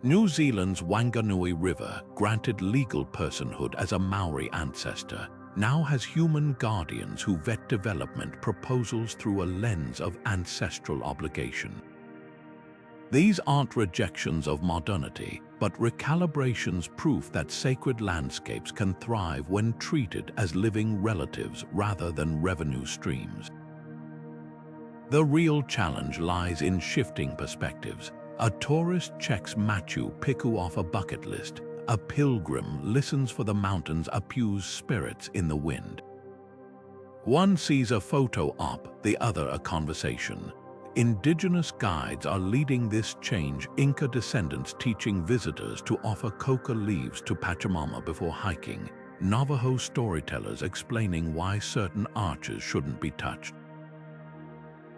New Zealand's Wanganui River, granted legal personhood as a Maori ancestor, now has human guardians who vet development proposals through a lens of ancestral obligation. These aren't rejections of modernity, but recalibrations, proof that sacred landscapes can thrive when treated as living relatives rather than revenue streams. The real challenge lies in shifting perspectives. A tourist checks Machu Picchu off a bucket list. A pilgrim listens for the mountain's Apu's spirits in the wind. One sees a photo op, the other a conversation. Indigenous guides are leading this change, Inca descendants teaching visitors to offer coca leaves to Pachamama before hiking, Navajo storytellers explaining why certain arches shouldn't be touched.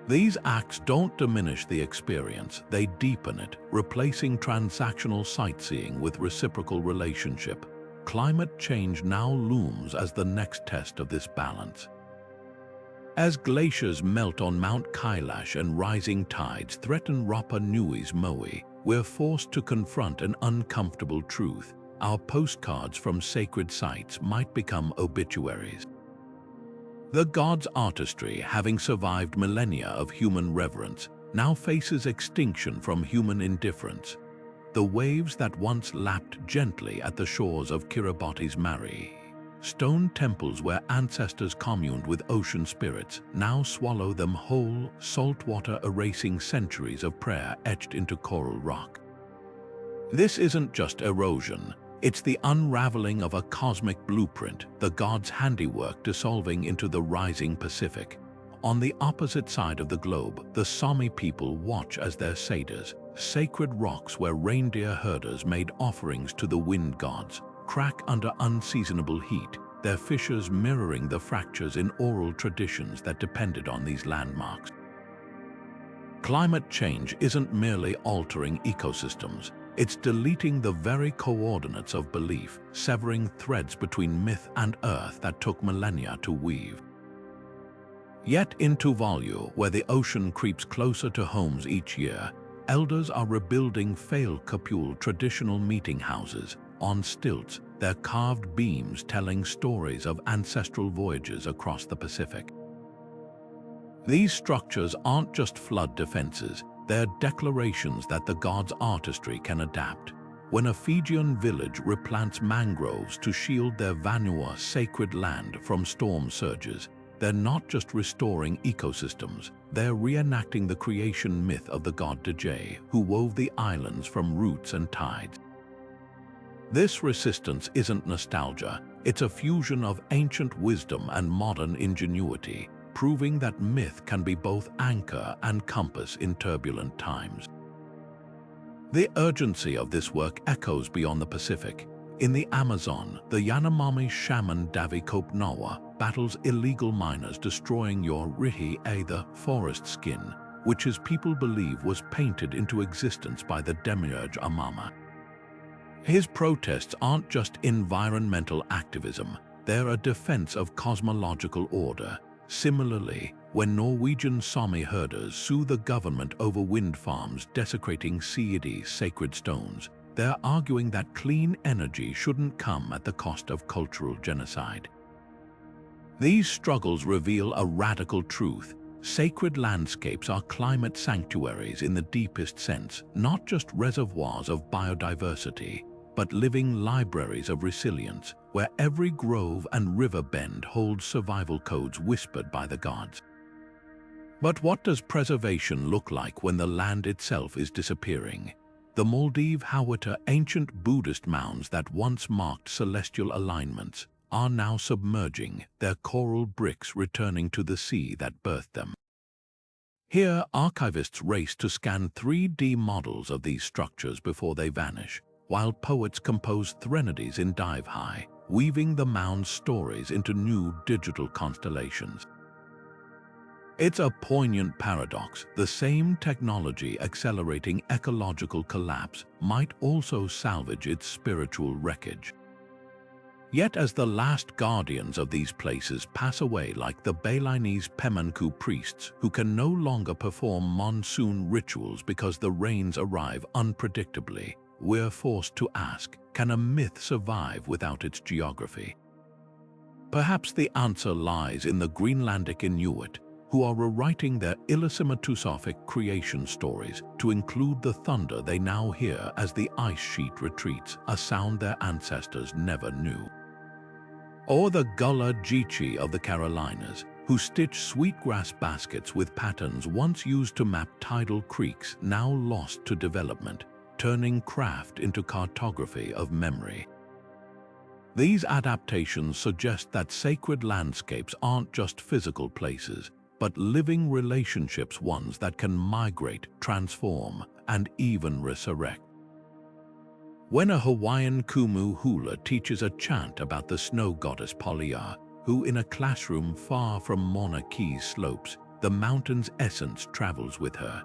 These acts don't diminish the experience, they deepen it, replacing transactional sightseeing with reciprocal relationship. Climate change now looms as the next test of this balance. As glaciers melt on Mount Kailash and rising tides threaten Rapa Nui's Maui, we're forced to confront an uncomfortable truth. Our postcards from sacred sites might become obituaries. The god's artistry, having survived millennia of human reverence, now faces extinction from human indifference. The waves that once lapped gently at the shores of Kiriboti's Mari, stone temples where ancestors communed with ocean spirits, now swallow them whole, saltwater erasing centuries of prayer etched into coral rock. This isn't just erosion. It's the unraveling of a cosmic blueprint, the gods' handiwork dissolving into the rising Pacific. On the opposite side of the globe, the Sami people watch as their satyrs, sacred rocks where reindeer herders made offerings to the wind gods, crack under unseasonable heat, their fissures mirroring the fractures in oral traditions that depended on these landmarks. Climate change isn't merely altering ecosystems. It's deleting the very coordinates of belief, severing threads between myth and earth that took millennia to weave. Yet in Tuvalu, where the ocean creeps closer to homes each year, elders are rebuilding failed kapul traditional meeting houses on stilts, their carved beams telling stories of ancestral voyages across the Pacific. These structures aren't just flood defenses. They're declarations that the gods' artistry can adapt. When a Fijian village replants mangroves to shield their Vanua sacred land from storm surges, they're not just restoring ecosystems, they're reenacting the creation myth of the god Dje, who wove the islands from roots and tides. This resistance isn't nostalgia, it's a fusion of ancient wisdom and modern ingenuity, proving that myth can be both anchor and compass in turbulent times. The urgency of this work echoes beyond the Pacific. In the Amazon, the Yanomami shaman Davi Kopnawa battles illegal miners destroying your rihi, the forest skin, which his people believe was painted into existence by the demiurge Amama. His protests aren't just environmental activism, they're a defense of cosmological order. Similarly, when Norwegian Sami herders sue the government over wind farms desecrating Siidi's sacred stones, they're arguing that clean energy shouldn't come at the cost of cultural genocide. These struggles reveal a radical truth. Sacred landscapes are climate sanctuaries in the deepest sense, not just reservoirs of biodiversity, but living libraries of resilience, where every grove and river bend holds survival codes whispered by the gods. But what does preservation look like when the land itself is disappearing? The Maldive Hawata ancient Buddhist mounds that once marked celestial alignments are now submerging, their coral bricks returning to the sea that birthed them. Here, archivists race to scan 3D models of these structures before they vanish, while poets compose threnodies in dive high, weaving the mound's stories into new digital constellations. It's a poignant paradox. The same technology accelerating ecological collapse might also salvage its spiritual wreckage. Yet as the last guardians of these places pass away like the Balinese Pemanku priests who can no longer perform monsoon rituals because the rains arrive unpredictably, we're forced to ask, can a myth survive without its geography? Perhaps the answer lies in the Greenlandic Inuit, who are rewriting their Ilisimatusophic creation stories to include the thunder they now hear as the ice sheet retreats, a sound their ancestors never knew. Or the Gullah Geechee of the Carolinas, who stitch sweetgrass baskets with patterns once used to map tidal creeks now lost to development, turning craft into cartography of memory. These adaptations suggest that sacred landscapes aren't just physical places, but living relationships, ones that can migrate, transform, and even resurrect. When a Hawaiian kumu hula teaches a chant about the snow goddess Polia, who in a classroom far from Mauna Kea's slopes, the mountain's essence travels with her.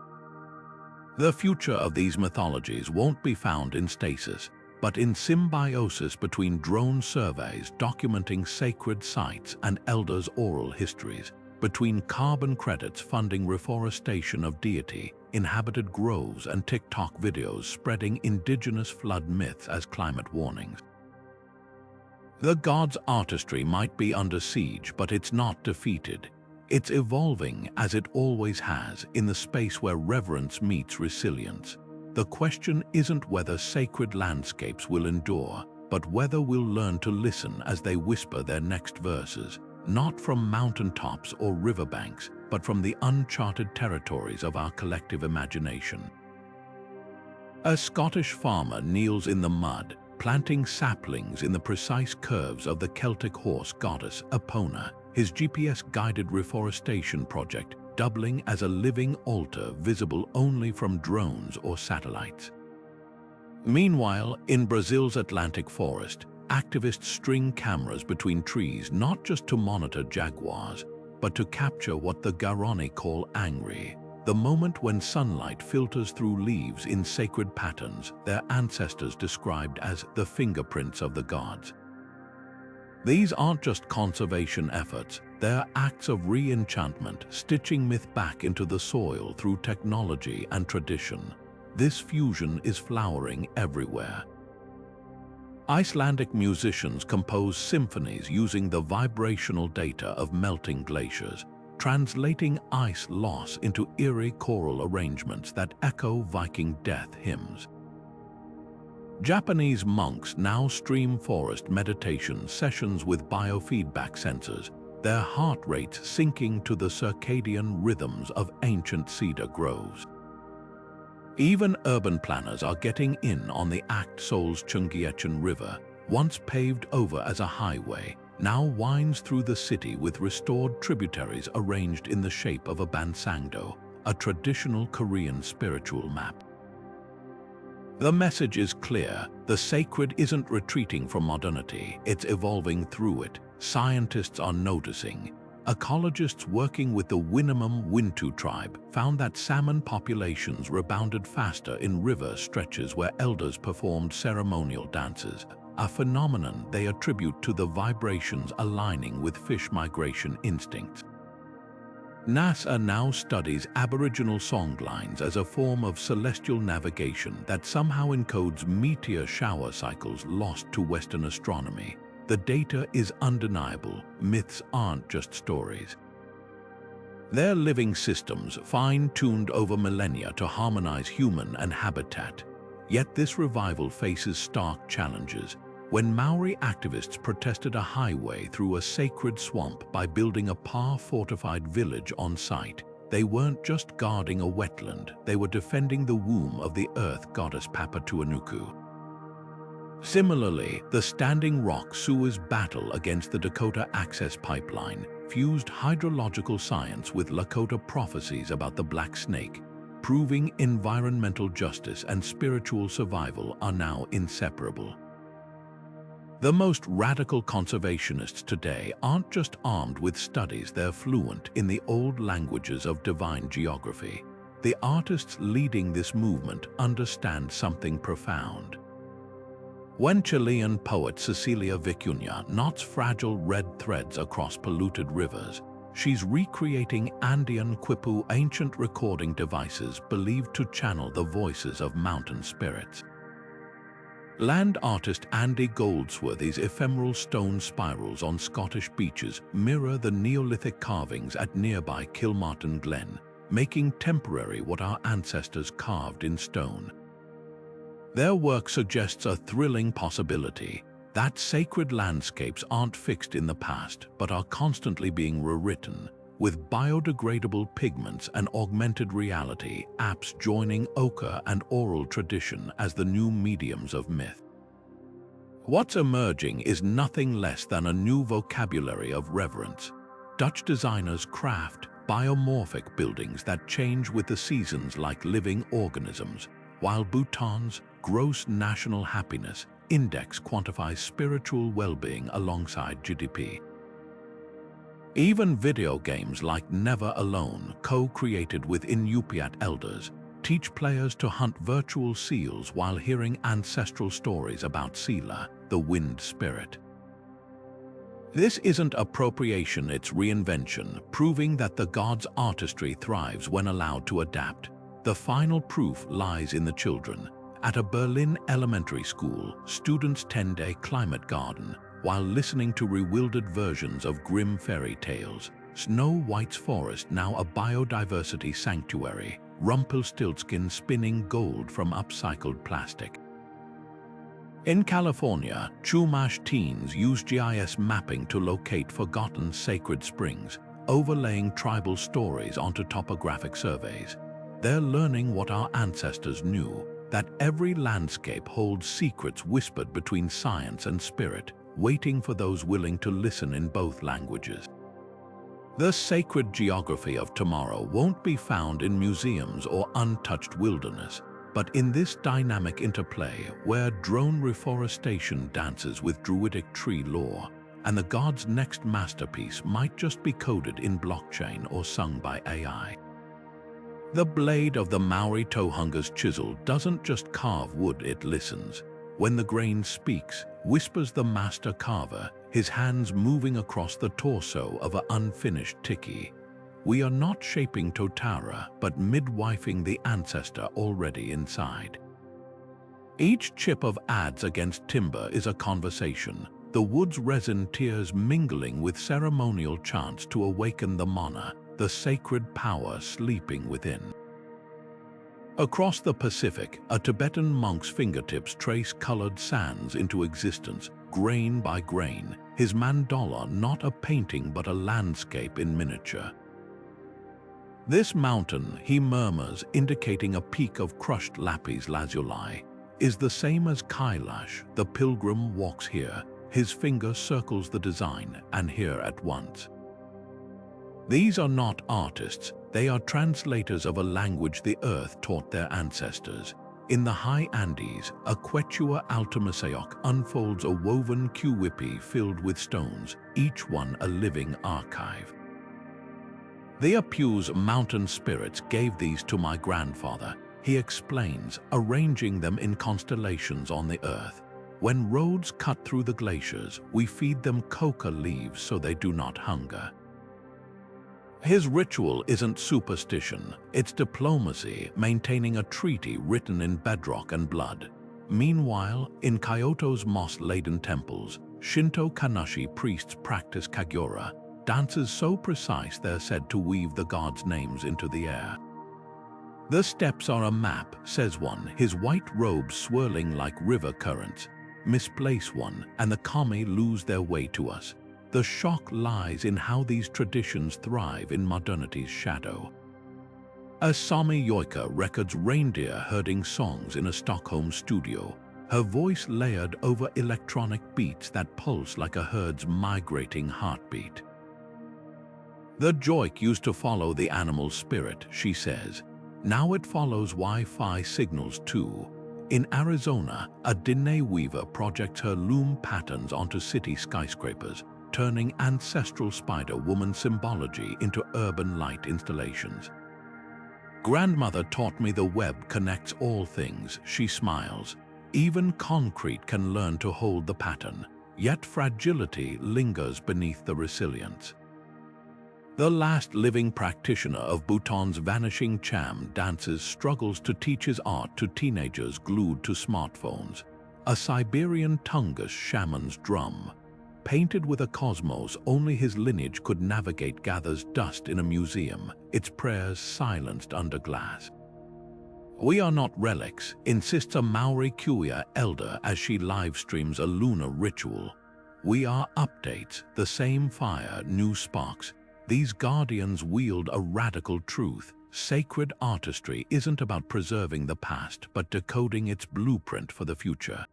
The future of these mythologies won't be found in stasis, but in symbiosis between drone surveys documenting sacred sites and elders' oral histories, between carbon credits funding reforestation of deity, inhabited groves, and TikTok videos spreading indigenous flood myths as climate warnings. The gods' artistry might be under siege, but it's not defeated. It's evolving, as it always has, in the space where reverence meets resilience. The question isn't whether sacred landscapes will endure, but whether we'll learn to listen as they whisper their next verses, not from mountaintops or riverbanks, but from the uncharted territories of our collective imagination. A Scottish farmer kneels in the mud, planting saplings in the precise curves of the Celtic horse goddess Epona, his GPS-guided reforestation project doubling as a living altar visible only from drones or satellites. Meanwhile, in Brazil's Atlantic forest, activists string cameras between trees not just to monitor jaguars, but to capture what the Guarani call angry, the moment when sunlight filters through leaves in sacred patterns their ancestors described as the fingerprints of the gods. These aren't just conservation efforts, they're acts of re-enchantment, stitching myth back into the soil through technology and tradition. This fusion is flowering everywhere. Icelandic musicians compose symphonies using the vibrational data of melting glaciers, translating ice loss into eerie choral arrangements that echo Viking death hymns. Japanese monks now stream forest meditation sessions with biofeedback sensors, their heart rates syncing to the circadian rhythms of ancient cedar groves. Even urban planners are getting in on the act. Seoul's Cheonggyecheon River, once paved over as a highway, now winds through the city with restored tributaries arranged in the shape of a bansangdo, a traditional Korean spiritual map. The message is clear: the sacred isn't retreating from modernity, it's evolving through it. Scientists are noticing. Ecologists working with the Winnemem Wintu tribe found that salmon populations rebounded faster in river stretches where elders performed ceremonial dances, a phenomenon they attribute to the vibrations aligning with fish migration instincts. NASA now studies Aboriginal songlines as a form of celestial navigation that somehow encodes meteor shower cycles lost to Western astronomy. The data is undeniable. Myths aren't just stories. They're living systems, fine-tuned over millennia to harmonize human and habitat. Yet this revival faces stark challenges. When Maori activists protested a highway through a sacred swamp by building a par-fortified village on site, they weren't just guarding a wetland, they were defending the womb of the earth goddess Papatuanuku. Similarly, the Standing Rock Sua's battle against the Dakota Access Pipeline fused hydrological science with Lakota prophecies about the Black Snake, proving environmental justice and spiritual survival are now inseparable. The most radical conservationists today aren't just armed with studies, they're fluent in the old languages of divine geography. The artists leading this movement understand something profound. When Chilean poet Cecilia Vicuña knots fragile red threads across polluted rivers, she's recreating Andean quipu, ancient recording devices believed to channel the voices of mountain spirits. Land artist Andy Goldsworthy's ephemeral stone spirals on Scottish beaches mirror the Neolithic carvings at nearby Kilmartin Glen, making temporary what our ancestors carved in stone. Their work suggests a thrilling possibility, that sacred landscapes aren't fixed in the past but are constantly being rewritten, with biodegradable pigments and augmented reality apps joining ochre and oral tradition as the new mediums of myth. What's emerging is nothing less than a new vocabulary of reverence. Dutch designers craft biomorphic buildings that change with the seasons like living organisms, while Bhutan's gross national happiness index quantifies spiritual well-being alongside GDP. Even video games like Never Alone, co-created with Inupiat elders, teach players to hunt virtual seals while hearing ancestral stories about Sela, the wind spirit. This isn't appropriation, it's reinvention, proving that the gods' artistry thrives when allowed to adapt. The final proof lies in the children. At a Berlin elementary school, students tend a climate garden while listening to bewildered versions of grim fairy tales. Snow White's forest, now a biodiversity sanctuary, Rumpelstiltskin spinning gold from upcycled plastic. In California, Chumash teens use GIS mapping to locate forgotten sacred springs, overlaying tribal stories onto topographic surveys. They're learning what our ancestors knew, that every landscape holds secrets whispered between science and spirit, waiting for those willing to listen in both languages. The sacred geography of tomorrow won't be found in museums or untouched wilderness, but in this dynamic interplay where drone reforestation dances with druidic tree lore, and the god's next masterpiece might just be coded in blockchain or sung by AI. The blade of the Maori Tohunga's chisel doesn't just carve wood, it listens. When the grain speaks, whispers the master carver, his hands moving across the torso of an unfinished tiki. We are not shaping Totara, but midwifing the ancestor already inside. Each chip of adze against timber is a conversation, the wood's resin tears mingling with ceremonial chants to awaken the mana, the sacred power sleeping within. Across the Pacific, a Tibetan monk's fingertips trace colored sands into existence, grain by grain, his mandala not a painting but a landscape in miniature. This mountain, he murmurs, indicating a peak of crushed lapis lazuli, is the same as Kailash. The pilgrim walks here, his finger circles the design, and here at once. These are not artists, they are translators of a language the earth taught their ancestors. In the high Andes, a Quechua Altamacayok unfolds a woven kuwipi filled with stones, each one a living archive. The Apu's mountain spirits gave these to my grandfather, he explains, arranging them in constellations on the earth. When roads cut through the glaciers, we feed them coca leaves so they do not hunger. His ritual isn't superstition, it's diplomacy, maintaining a treaty written in bedrock and blood. Meanwhile, in Kyoto's moss-laden temples, Shinto Kanashi priests practice kagyura, dances so precise they're said to weave the gods' names into the air. The steps are a map, says one, his white robes swirling like river currents. Misplace one, and the kami lose their way to us. The shock lies in how these traditions thrive in modernity's shadow. As Sami Yoika records reindeer herding songs in a Stockholm studio, her voice layered over electronic beats that pulse like a herd's migrating heartbeat. The joik used to follow the animal spirit, she says. Now it follows Wi-Fi signals too. In Arizona, a Diné weaver projects her loom patterns onto city skyscrapers, turning ancestral spider-woman symbology into urban light installations. Grandmother taught me the web connects all things, she smiles. Even concrete can learn to hold the pattern, yet fragility lingers beneath the resilience. The last living practitioner of Bhutan's vanishing Cham dances struggles to teach his art to teenagers glued to smartphones. A Siberian Tungus shaman's drum, painted with a cosmos only his lineage could navigate, gathers dust in a museum, its prayers silenced under glass. "We are not relics," insists a Maori Kuya elder as she live-streams a lunar ritual. "We are updates, the same fire, new sparks." These guardians wield a radical truth. Sacred artistry isn't about preserving the past, but decoding its blueprint for the future.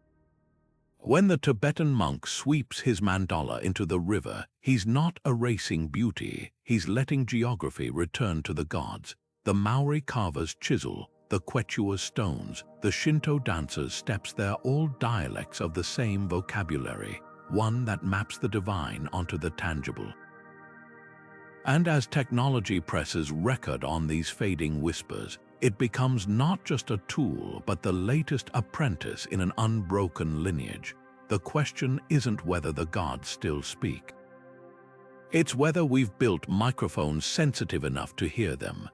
When the Tibetan monk sweeps his mandala into the river, he's not erasing beauty, he's letting geography return to the gods. The Maori carver's chisel, the Quechua stones, the Shinto dancer's steps, they're all dialects of the same vocabulary, one that maps the divine onto the tangible. And as technology presses record on these fading whispers, it becomes not just a tool, but the latest apprentice in an unbroken lineage. The question isn't whether the gods still speak. It's whether we've built microphones sensitive enough to hear them.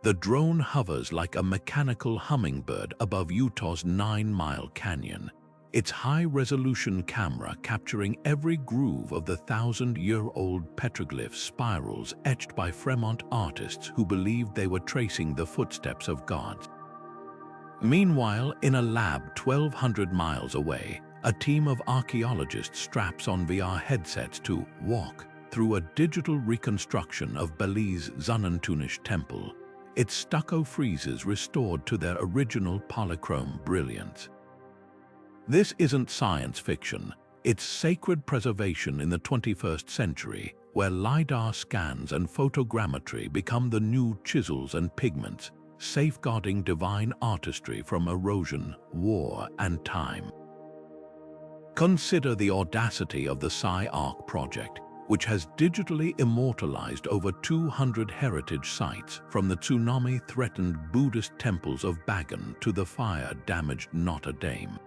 The drone hovers like a mechanical hummingbird above Utah's 9-mile canyon, its high-resolution camera capturing every groove of the 1,000-year-old petroglyph spirals etched by Fremont artists who believed they were tracing the footsteps of gods. Meanwhile, in a lab 1,200 miles away, a team of archaeologists straps on VR headsets to walk through a digital reconstruction of Belize's Zunantunich temple, its stucco friezes restored to their original polychrome brilliance. This isn't science fiction, it's sacred preservation in the 21st century, where LiDAR scans and photogrammetry become the new chisels and pigments, safeguarding divine artistry from erosion, war, and time. Consider the audacity of the Sci-Arc project, which has digitally immortalized over 200 heritage sites, from the tsunami-threatened Buddhist temples of Bagan to the fire-damaged Notre Dame.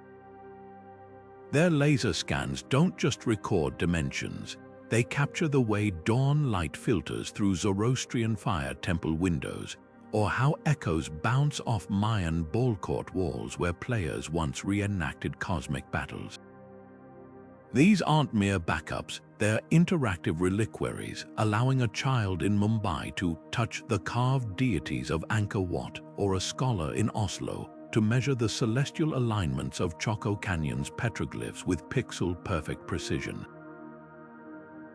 Their laser scans don't just record dimensions, they capture the way dawn light filters through Zoroastrian fire temple windows, or how echoes bounce off Mayan ball court walls where players once reenacted cosmic battles. These aren't mere backups, they're interactive reliquaries, allowing a child in Mumbai to touch the carved deities of Angkor Wat or a scholar in Oslo to measure the celestial alignments of Choco Canyon's petroglyphs with pixel-perfect precision.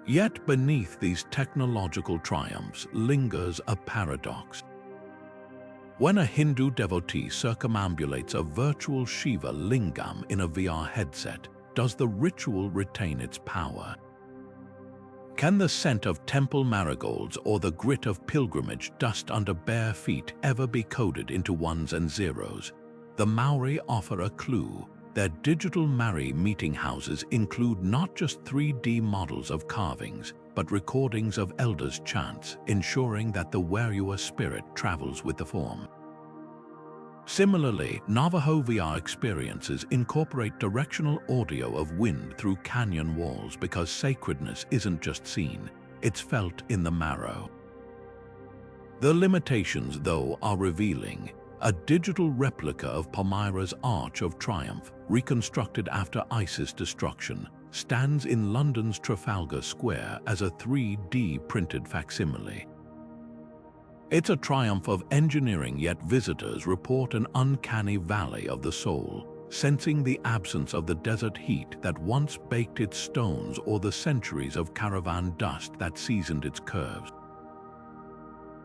Yet beneath these technological triumphs lingers a paradox. When a Hindu devotee circumambulates a virtual Shiva lingam in a VR headset, does the ritual retain its power? Can the scent of temple marigolds or the grit of pilgrimage dust under bare feet ever be coded into ones and zeros? The Maori offer a clue. Their digital Mari meeting houses include not just 3D models of carvings, but recordings of elders' chants, ensuring that the Werua spirit travels with the form. Similarly, Navajo VR experiences incorporate directional audio of wind through canyon walls because sacredness isn't just seen, it's felt in the marrow. The limitations, though, are revealing. A digital replica of Palmyra's Arch of Triumph, reconstructed after ISIS destruction, stands in London's Trafalgar Square as a 3D printed facsimile. It's a triumph of engineering, yet visitors report an uncanny valley of the soul, sensing the absence of the desert heat that once baked its stones or the centuries of caravan dust that seasoned its curves.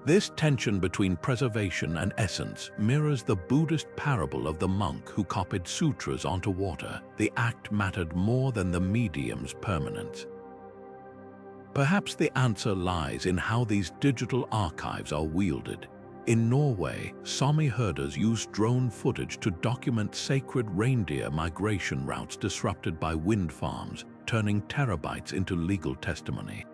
This tension between preservation and essence mirrors the Buddhist parable of the monk who copied sutras onto water. The act mattered more than the medium's permanence. Perhaps the answer lies in how these digital archives are wielded. In Norway, Sami herders use drone footage to document sacred reindeer migration routes disrupted by wind farms, turning terabytes into legal testimony.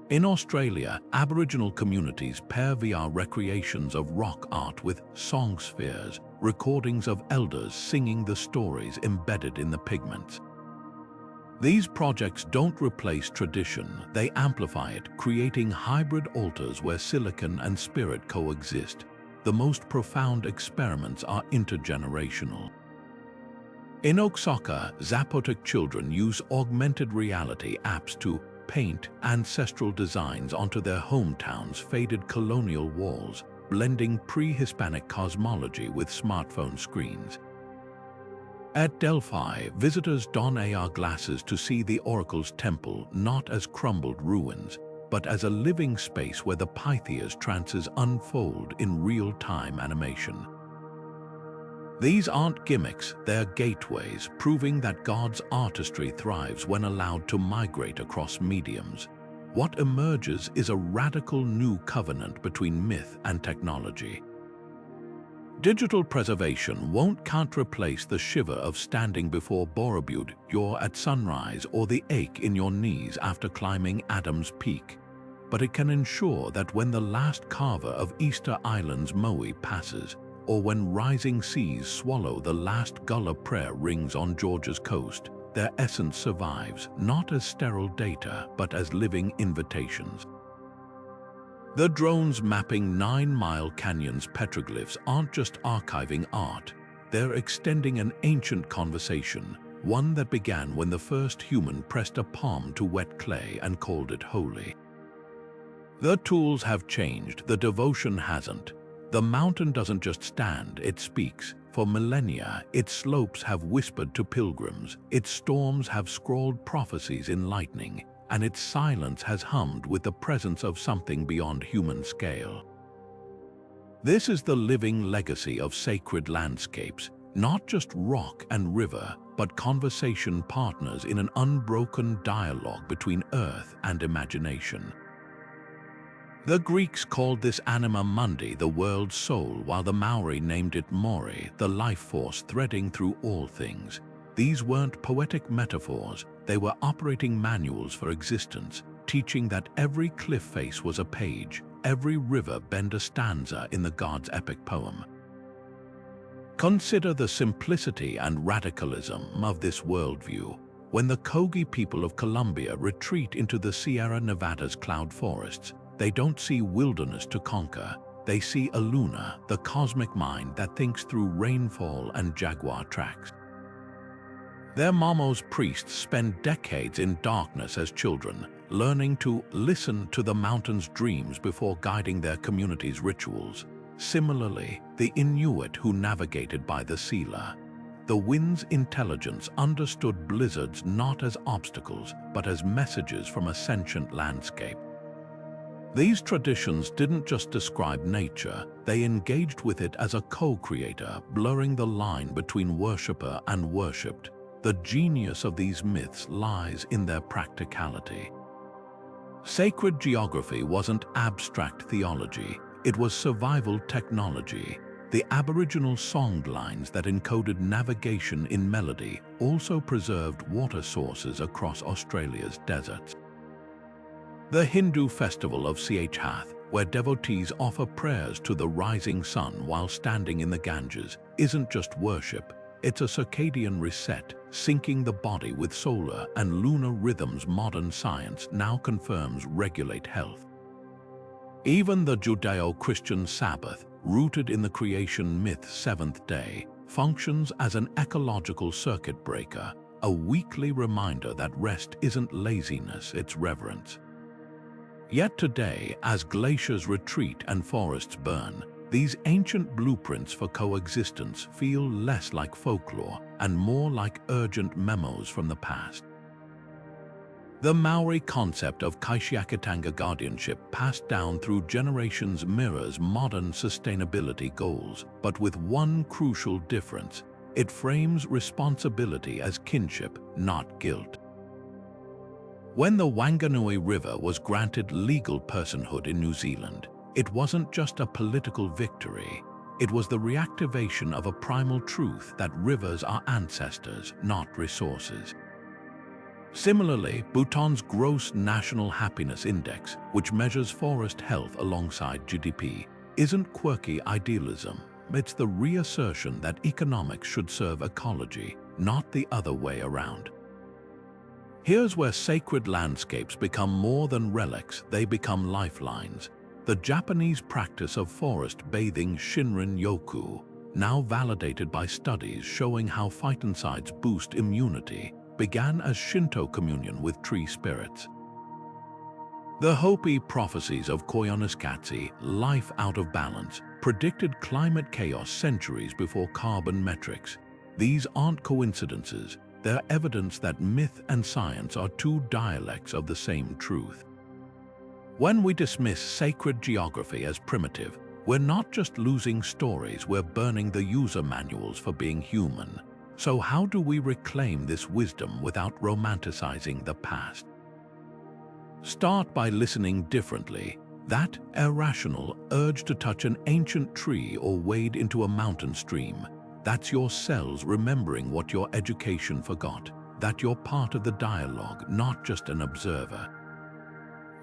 In Australia, Aboriginal communities pair VR recreations of rock art with song spheres, recordings of elders singing the stories embedded in the pigments. These projects don't replace tradition, they amplify it, creating hybrid altars where silicon and spirit coexist. The most profound experiments are intergenerational. In Oaxaca, Zapotec children use augmented reality apps to paint ancestral designs onto their hometowns' faded colonial walls, blending pre-Hispanic cosmology with smartphone screens. At Delphi, visitors don AR glasses to see the oracle's temple not as crumbled ruins, but as a living space where the Pythia's trances unfold in real-time animation. These aren't gimmicks, they're gateways, proving that God's artistry thrives when allowed to migrate across mediums. What emerges is a radical new covenant between myth and technology. Digital preservation can't replace the shiver of standing before Borobudur at sunrise or the ache in your knees after climbing Adam's Peak. But it can ensure that when the last carver of Easter Island's Moai passes, or when rising seas swallow the last gullah prayer rings on Georgia's coast, their essence survives, not as sterile data, but as living invitations. The drones mapping 9-mile canyons petroglyphs aren't just archiving art, they're extending an ancient conversation, one that began when the first human pressed a palm to wet clay and called it holy. The tools have changed, the devotion hasn't. The mountain doesn't just stand, it speaks. For millennia, its slopes have whispered to pilgrims, its storms have scrawled prophecies in lightning, and its silence has hummed with the presence of something beyond human scale. This is the living legacy of sacred landscapes, not just rock and river, but conversation partners in an unbroken dialogue between earth and imagination. The Greeks called this anima mundi, the world's soul, while the Maori named it mori, the life force threading through all things. These weren't poetic metaphors, they were operating manuals for existence, teaching that every cliff face was a page, every river bend a stanza in the god's epic poem. Consider the simplicity and radicalism of this worldview. When the Kogi people of Colombia retreat into the Sierra Nevadas cloud forests, they don't see wilderness to conquer, they see a luna, the cosmic mind that thinks through rainfall and jaguar tracks. Their Mamos priests spend decades in darkness as children, learning to listen to the mountain's dreams before guiding their community's rituals. Similarly, the Inuit who navigated by the Sela, the wind's intelligence understood blizzards not as obstacles, but as messages from a sentient landscape. These traditions didn't just describe nature, they engaged with it as a co-creator, blurring the line between worshipper and worshipped. The genius of these myths lies in their practicality. Sacred geography wasn't abstract theology, it was survival technology. The Aboriginal songlines that encoded navigation in melody also preserved water sources across Australia's deserts. The Hindu festival of Ch, where devotees offer prayers to the rising sun while standing in the Ganges, isn't just worship, it's a circadian reset, syncing the body with solar and lunar rhythms modern science now confirms regulate health. Even the Judeo-Christian Sabbath, rooted in the creation myth seventh day, functions as an ecological circuit breaker, a weekly reminder that rest isn't laziness, it's reverence. Yet today, as glaciers retreat and forests burn, these ancient blueprints for coexistence feel less like folklore and more like urgent memos from the past. The Maori concept of Kaishiakatanga guardianship passed down through generations mirrors modern sustainability goals, but with one crucial difference. It frames responsibility as kinship, not guilt. When the Wanganui River was granted legal personhood in New Zealand, it wasn't just a political victory. It was the reactivation of a primal truth that rivers are ancestors, not resources. Similarly, Bhutan's Gross National Happiness Index, which measures forest health alongside GDP, isn't quirky idealism. It's the reassertion that economics should serve ecology, not the other way around. Here's where sacred landscapes become more than relics, they become lifelines. The Japanese practice of forest bathing Shinrin-yoku, now validated by studies showing how phytoncides boost immunity, began as Shinto communion with tree spirits. The Hopi prophecies of Koyaanisqatsi, life out of balance, predicted climate chaos centuries before carbon metrics. These aren't coincidences, they're evidence that myth and science are two dialects of the same truth. When we dismiss sacred geography as primitive, we're not just losing stories, we're burning the user manuals for being human. So how do we reclaim this wisdom without romanticizing the past? Start by listening differently. That irrational urge to touch an ancient tree or wade into a mountain stream, that's your cells remembering what your education forgot, that you're part of the dialogue, not just an observer.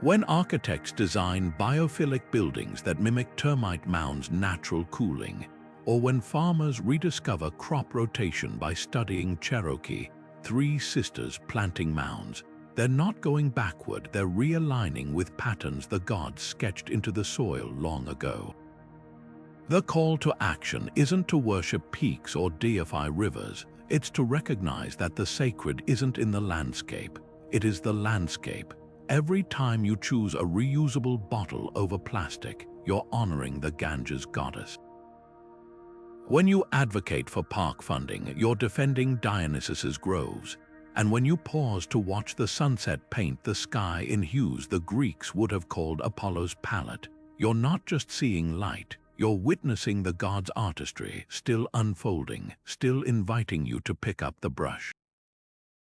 When architects design biophilic buildings that mimic termite mounds' natural cooling, or when farmers rediscover crop rotation by studying Cherokee, three sisters planting mounds, they're not going backward, they're realigning with patterns the gods sketched into the soil long ago. The call to action isn't to worship peaks or deify rivers, it's to recognize that the sacred isn't in the landscape, it is the landscape. Every time you choose a reusable bottle over plastic, you're honoring the Ganges goddess. When you advocate for park funding, you're defending Dionysus's groves. And when you pause to watch the sunset paint the sky in hues the Greeks would have called Apollo's palette, you're not just seeing light, you're witnessing the god's artistry, still unfolding, still inviting you to pick up the brush.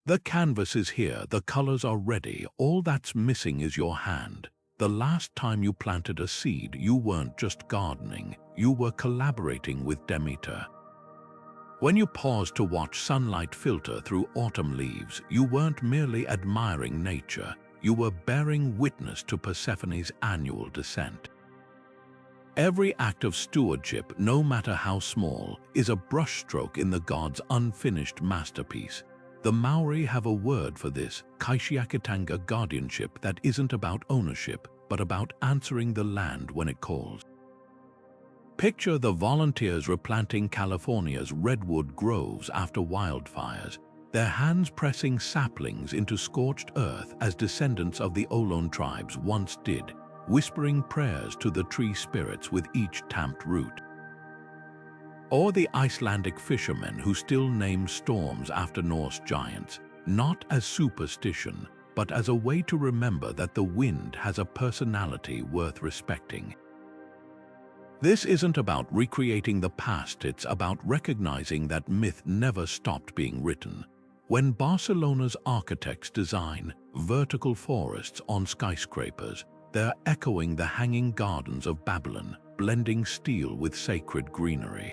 The canvas is here, the colors are ready, all that's missing is your hand. The last time you planted a seed, you weren't just gardening, you were collaborating with Demeter. When you paused to watch sunlight filter through autumn leaves, you weren't merely admiring nature, you were bearing witness to Persephone's annual descent. Every act of stewardship, no matter how small, is a brushstroke in the god's unfinished masterpiece. The Maori have a word for this, Kaishiakatanga guardianship, that isn't about ownership, but about answering the land when it calls. Picture the volunteers replanting California's redwood groves after wildfires, their hands pressing saplings into scorched earth as descendants of the Ohlone tribes once did, whispering prayers to the tree spirits with each tamped root. Or the Icelandic fishermen who still name storms after Norse giants, not as superstition, but as a way to remember that the wind has a personality worth respecting. This isn't about recreating the past, it's about recognizing that myth never stopped being written. When Barcelona's architects design vertical forests on skyscrapers, they're echoing the hanging gardens of Babylon, blending steel with sacred greenery.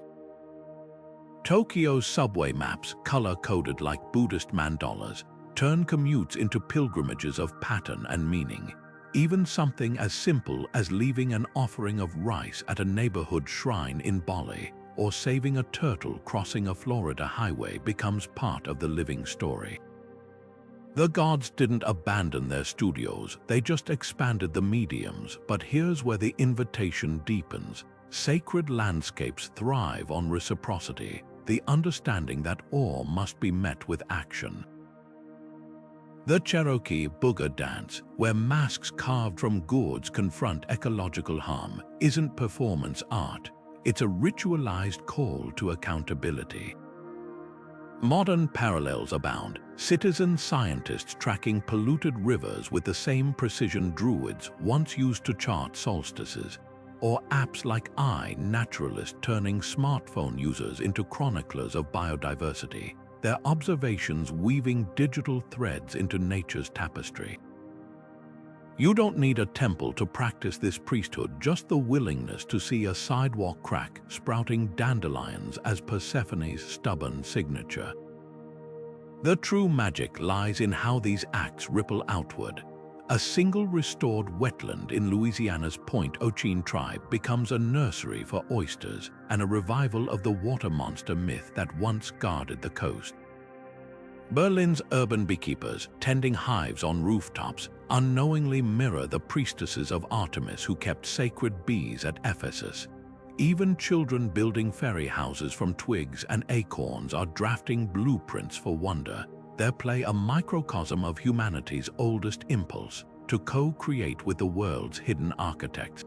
Tokyo's subway maps, color-coded like Buddhist mandalas, turn commutes into pilgrimages of pattern and meaning. Even something as simple as leaving an offering of rice at a neighborhood shrine in Bali or saving a turtle crossing a Florida highway becomes part of the living story. The gods didn't abandon their studios, they just expanded the mediums, but here's where the invitation deepens. Sacred landscapes thrive on reciprocity, the understanding that awe must be met with action. The Cherokee Booger dance, where masks carved from gourds confront ecological harm, isn't performance art, it's a ritualized call to accountability. Modern parallels abound, citizen scientists tracking polluted rivers with the same precision Druids once used to chart solstices, or apps like iNaturalist turning smartphone users into chroniclers of biodiversity, their observations weaving digital threads into nature's tapestry. You don't need a temple to practice this priesthood, just the willingness to see a sidewalk crack sprouting dandelions as Persephone's stubborn signature. The true magic lies in how these acts ripple outward. A single restored wetland in Louisiana's Point Ochin tribe becomes a nursery for oysters and a revival of the water monster myth that once guarded the coast. Berlin's urban beekeepers tending hives on rooftops unknowingly mirror the priestesses of Artemis who kept sacred bees at Ephesus. Even children building fairy houses from twigs and acorns are drafting blueprints for wonder, their play a microcosm of humanity's oldest impulse, to co-create with the world's hidden architects.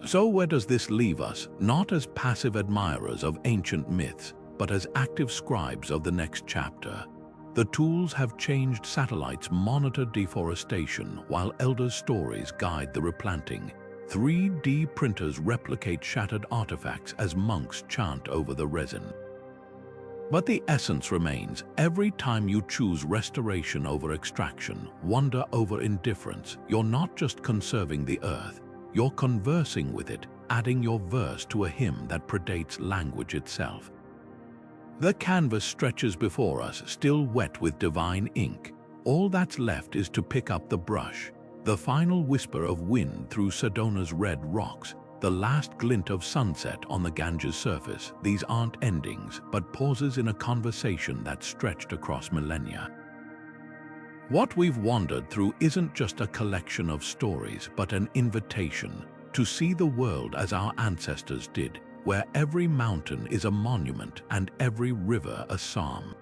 So where does this leave us, not as passive admirers of ancient myths, but as active scribes of the next chapter? The tools have changed. Satellites monitor deforestation, while elders' stories guide the replanting. 3D printers replicate shattered artifacts as monks chant over the resin. But the essence remains. Every time you choose restoration over extraction, wonder over indifference, you're not just conserving the earth, you're conversing with it, adding your verse to a hymn that predates language itself. The canvas stretches before us, still wet with divine ink. All that's left is to pick up the brush. The final whisper of wind through Sedona's red rocks, the last glint of sunset on the Ganges surface. These aren't endings, but pauses in a conversation that stretched across millennia. What we've wandered through isn't just a collection of stories, but an invitation to see the world as our ancestors did, where every mountain is a monument and every river a psalm.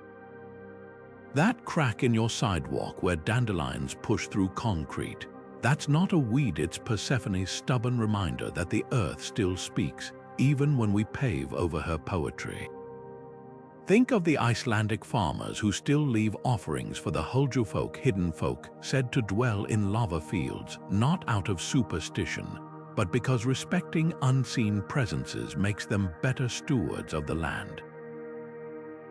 That crack in your sidewalk where dandelions push through concrete, that's not a weed, it's Persephone's stubborn reminder that the earth still speaks, even when we pave over her poetry. Think of the Icelandic farmers who still leave offerings for the Hulju folk, hidden folk, said to dwell in lava fields, not out of superstition, but because respecting unseen presences makes them better stewards of the land.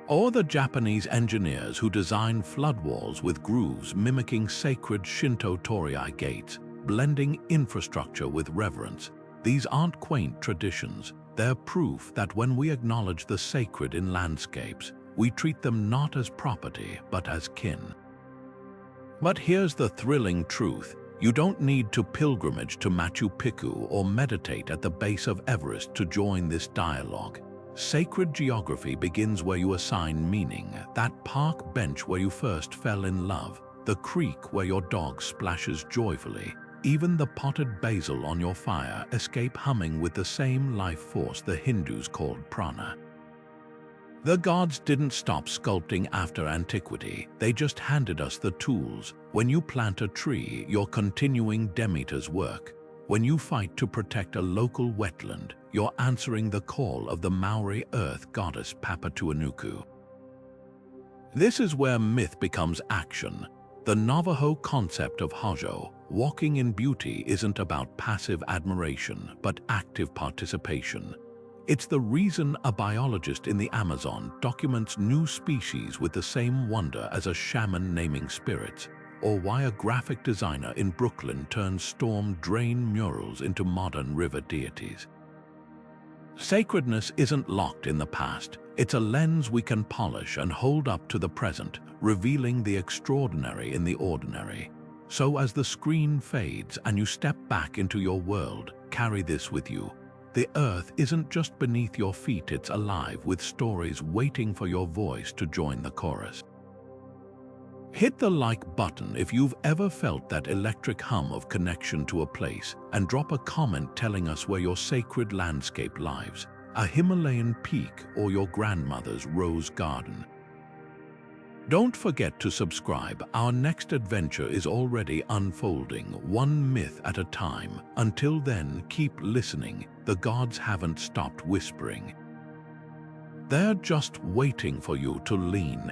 Or the Japanese engineers who design floodwalls with grooves mimicking sacred Shinto torii gates, blending infrastructure with reverence. These aren't quaint traditions, they're proof that when we acknowledge the sacred in landscapes, we treat them not as property but as kin. But here's the thrilling truth. You don't need to pilgrimage to Machu Picchu or meditate at the base of Everest to join this dialogue. Sacred geography begins where you assign meaning, that park bench where you first fell in love, the creek where your dog splashes joyfully, even the potted basil on your fire escape humming with the same life force the Hindus called prana. The gods didn't stop sculpting after antiquity, they just handed us the tools. When you plant a tree, you're continuing Demeter's work. When you fight to protect a local wetland, you're answering the call of the Maori earth goddess Papatuanuku. This is where myth becomes action. The Navajo concept of Hojo, walking in beauty, isn't about passive admiration, but active participation. It's the reason a biologist in the Amazon documents new species with the same wonder as a shaman naming spirits, or why a graphic designer in Brooklyn turns storm drain murals into modern river deities. Sacredness isn't locked in the past, it's a lens we can polish and hold up to the present, revealing the extraordinary in the ordinary. So as the screen fades and you step back into your world, carry this with you. The earth isn't just beneath your feet, it's alive with stories waiting for your voice to join the chorus. Hit the like button if you've ever felt that electric hum of connection to a place, and drop a comment telling us where your sacred landscape lives, a Himalayan peak or your grandmother's rose garden. Don't forget to subscribe. Our next adventure is already unfolding, one myth at a time. Until then, keep listening. The gods haven't stopped whispering. They're just waiting for you to lean